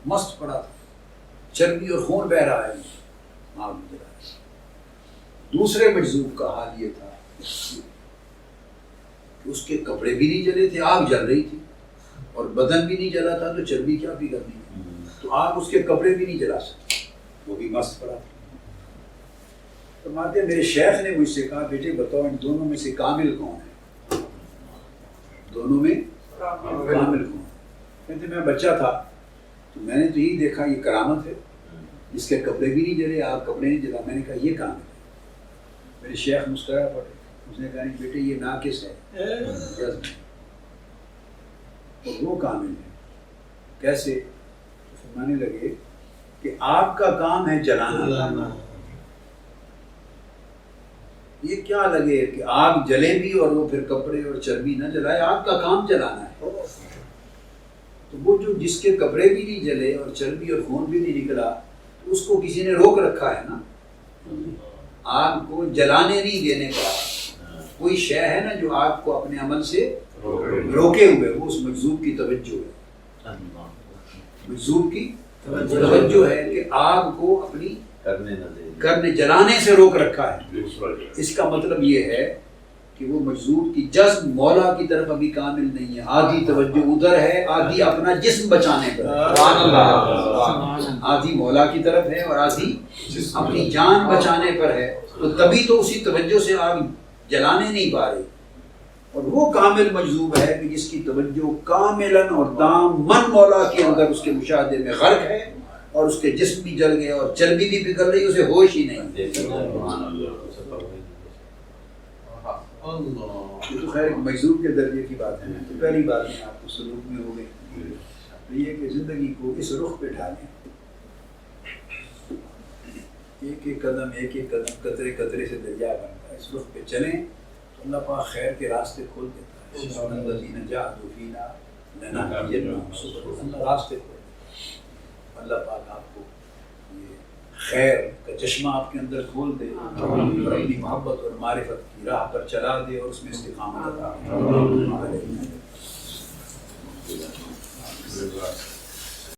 مست پڑا تھا, چربی اور خون بہ رہا ہے, آگ جل رہا ہے. دوسرے مجذوب کا حال یہ تھا کہ اس کے کپڑے بھی نہیں جلے تھے, آگ جل رہی تھی, اور بدن بھی نہیں جلا تھا, تو چربی کیا بھی کرنی, تو آگ اس کے کپڑے بھی نہیں جلا سکتی, وہ بھی مست پڑا تھا. فرماتے میرے شیخ نے مجھ سے کہا, بیٹے بتاؤ ان دونوں میں سے کامل کون ہے, دونوں میں کامل کون ہے. کہتے میں بچہ تھا تو میں نے تو یہی دیکھا یہ کرامت ہے, جس کے کپڑے بھی نہیں جلے, آگ کپڑے نہیں جلا. میں نے کہا یہ کامل ہے. میرے شیخ مسکرا پڑے, اس نے کہا بیٹے یہ ناقص ہے, جذب ہے, اور وہ کامل ہے. کیسے؟ فرمانے لگے کہ آگ کا کام ہے جلانا. یہ کیا لگے کہ آگ جلے بھی اور وہ پھر کپڑے اور چربی نہ جلائے, آگ کا کام جلانا ہے. تو وہ جو جس کے کپڑے بھی نہیں جلے اور چربی اور خون بھی نہیں نکلا, تو اس کو کسی نے روک رکھا ہے نا, آگ کو جلانے نہیں دینے کا. کوئی شے ہے نا جو آگ کو اپنے عمل سے روکے ہوئے, وہ اس مجذوب کی توجہ ہے. مجذوب کی توجہ ہے کہ آگ کو اپنی کرنے جلانے سے روک رکھا ہے. اس کا مطلب یہ ہے کہ وہ مجذوب کی جذب مولا کی طرف ابھی کامل نہیں ہے. آدھی توجہ ادھر ہے, آدھی اپنا جسم بچانے پر ہے. آدھی مولا کی طرف ہے اور آدھی اپنی جان بچانے پر ہے. تو تبھی تو اسی توجہ سے آگ جلانے نہیں پا رہی. اور وہ کامل مجذوب ہے کہ جس کی توجہ کاملاً اور دامن مولا کے اندر اس کے مشاہدے میں غرق ہے, اور اس کے جسم بھی جل گیا اور چربی بھی پگھل رہی, اسے ہوش ہی نہیں. یہ تو خیر ایک مجذوب کے درجے کی بات ہے. تو پہلی بات میں آپ کو سلوک میں ہو گئی, تو یہ کہ زندگی کو اس رخ پہ ڈالیں, ایک ایک قدم قطرے قطرے سے دریا بنتا ہے. اس رخ پہ چلیں تو اللہ پاک خیر کے راستے کھول دیتا ہے. اللہ راستے کھول. اللہ پاک آپ کو یہ خیر کا چشمہ آپ کے اندر کھول دے, اور اپنی محبت اور معرفت کی راہ پر چلا دے, اور اس میں استقامت عطا فرمائے.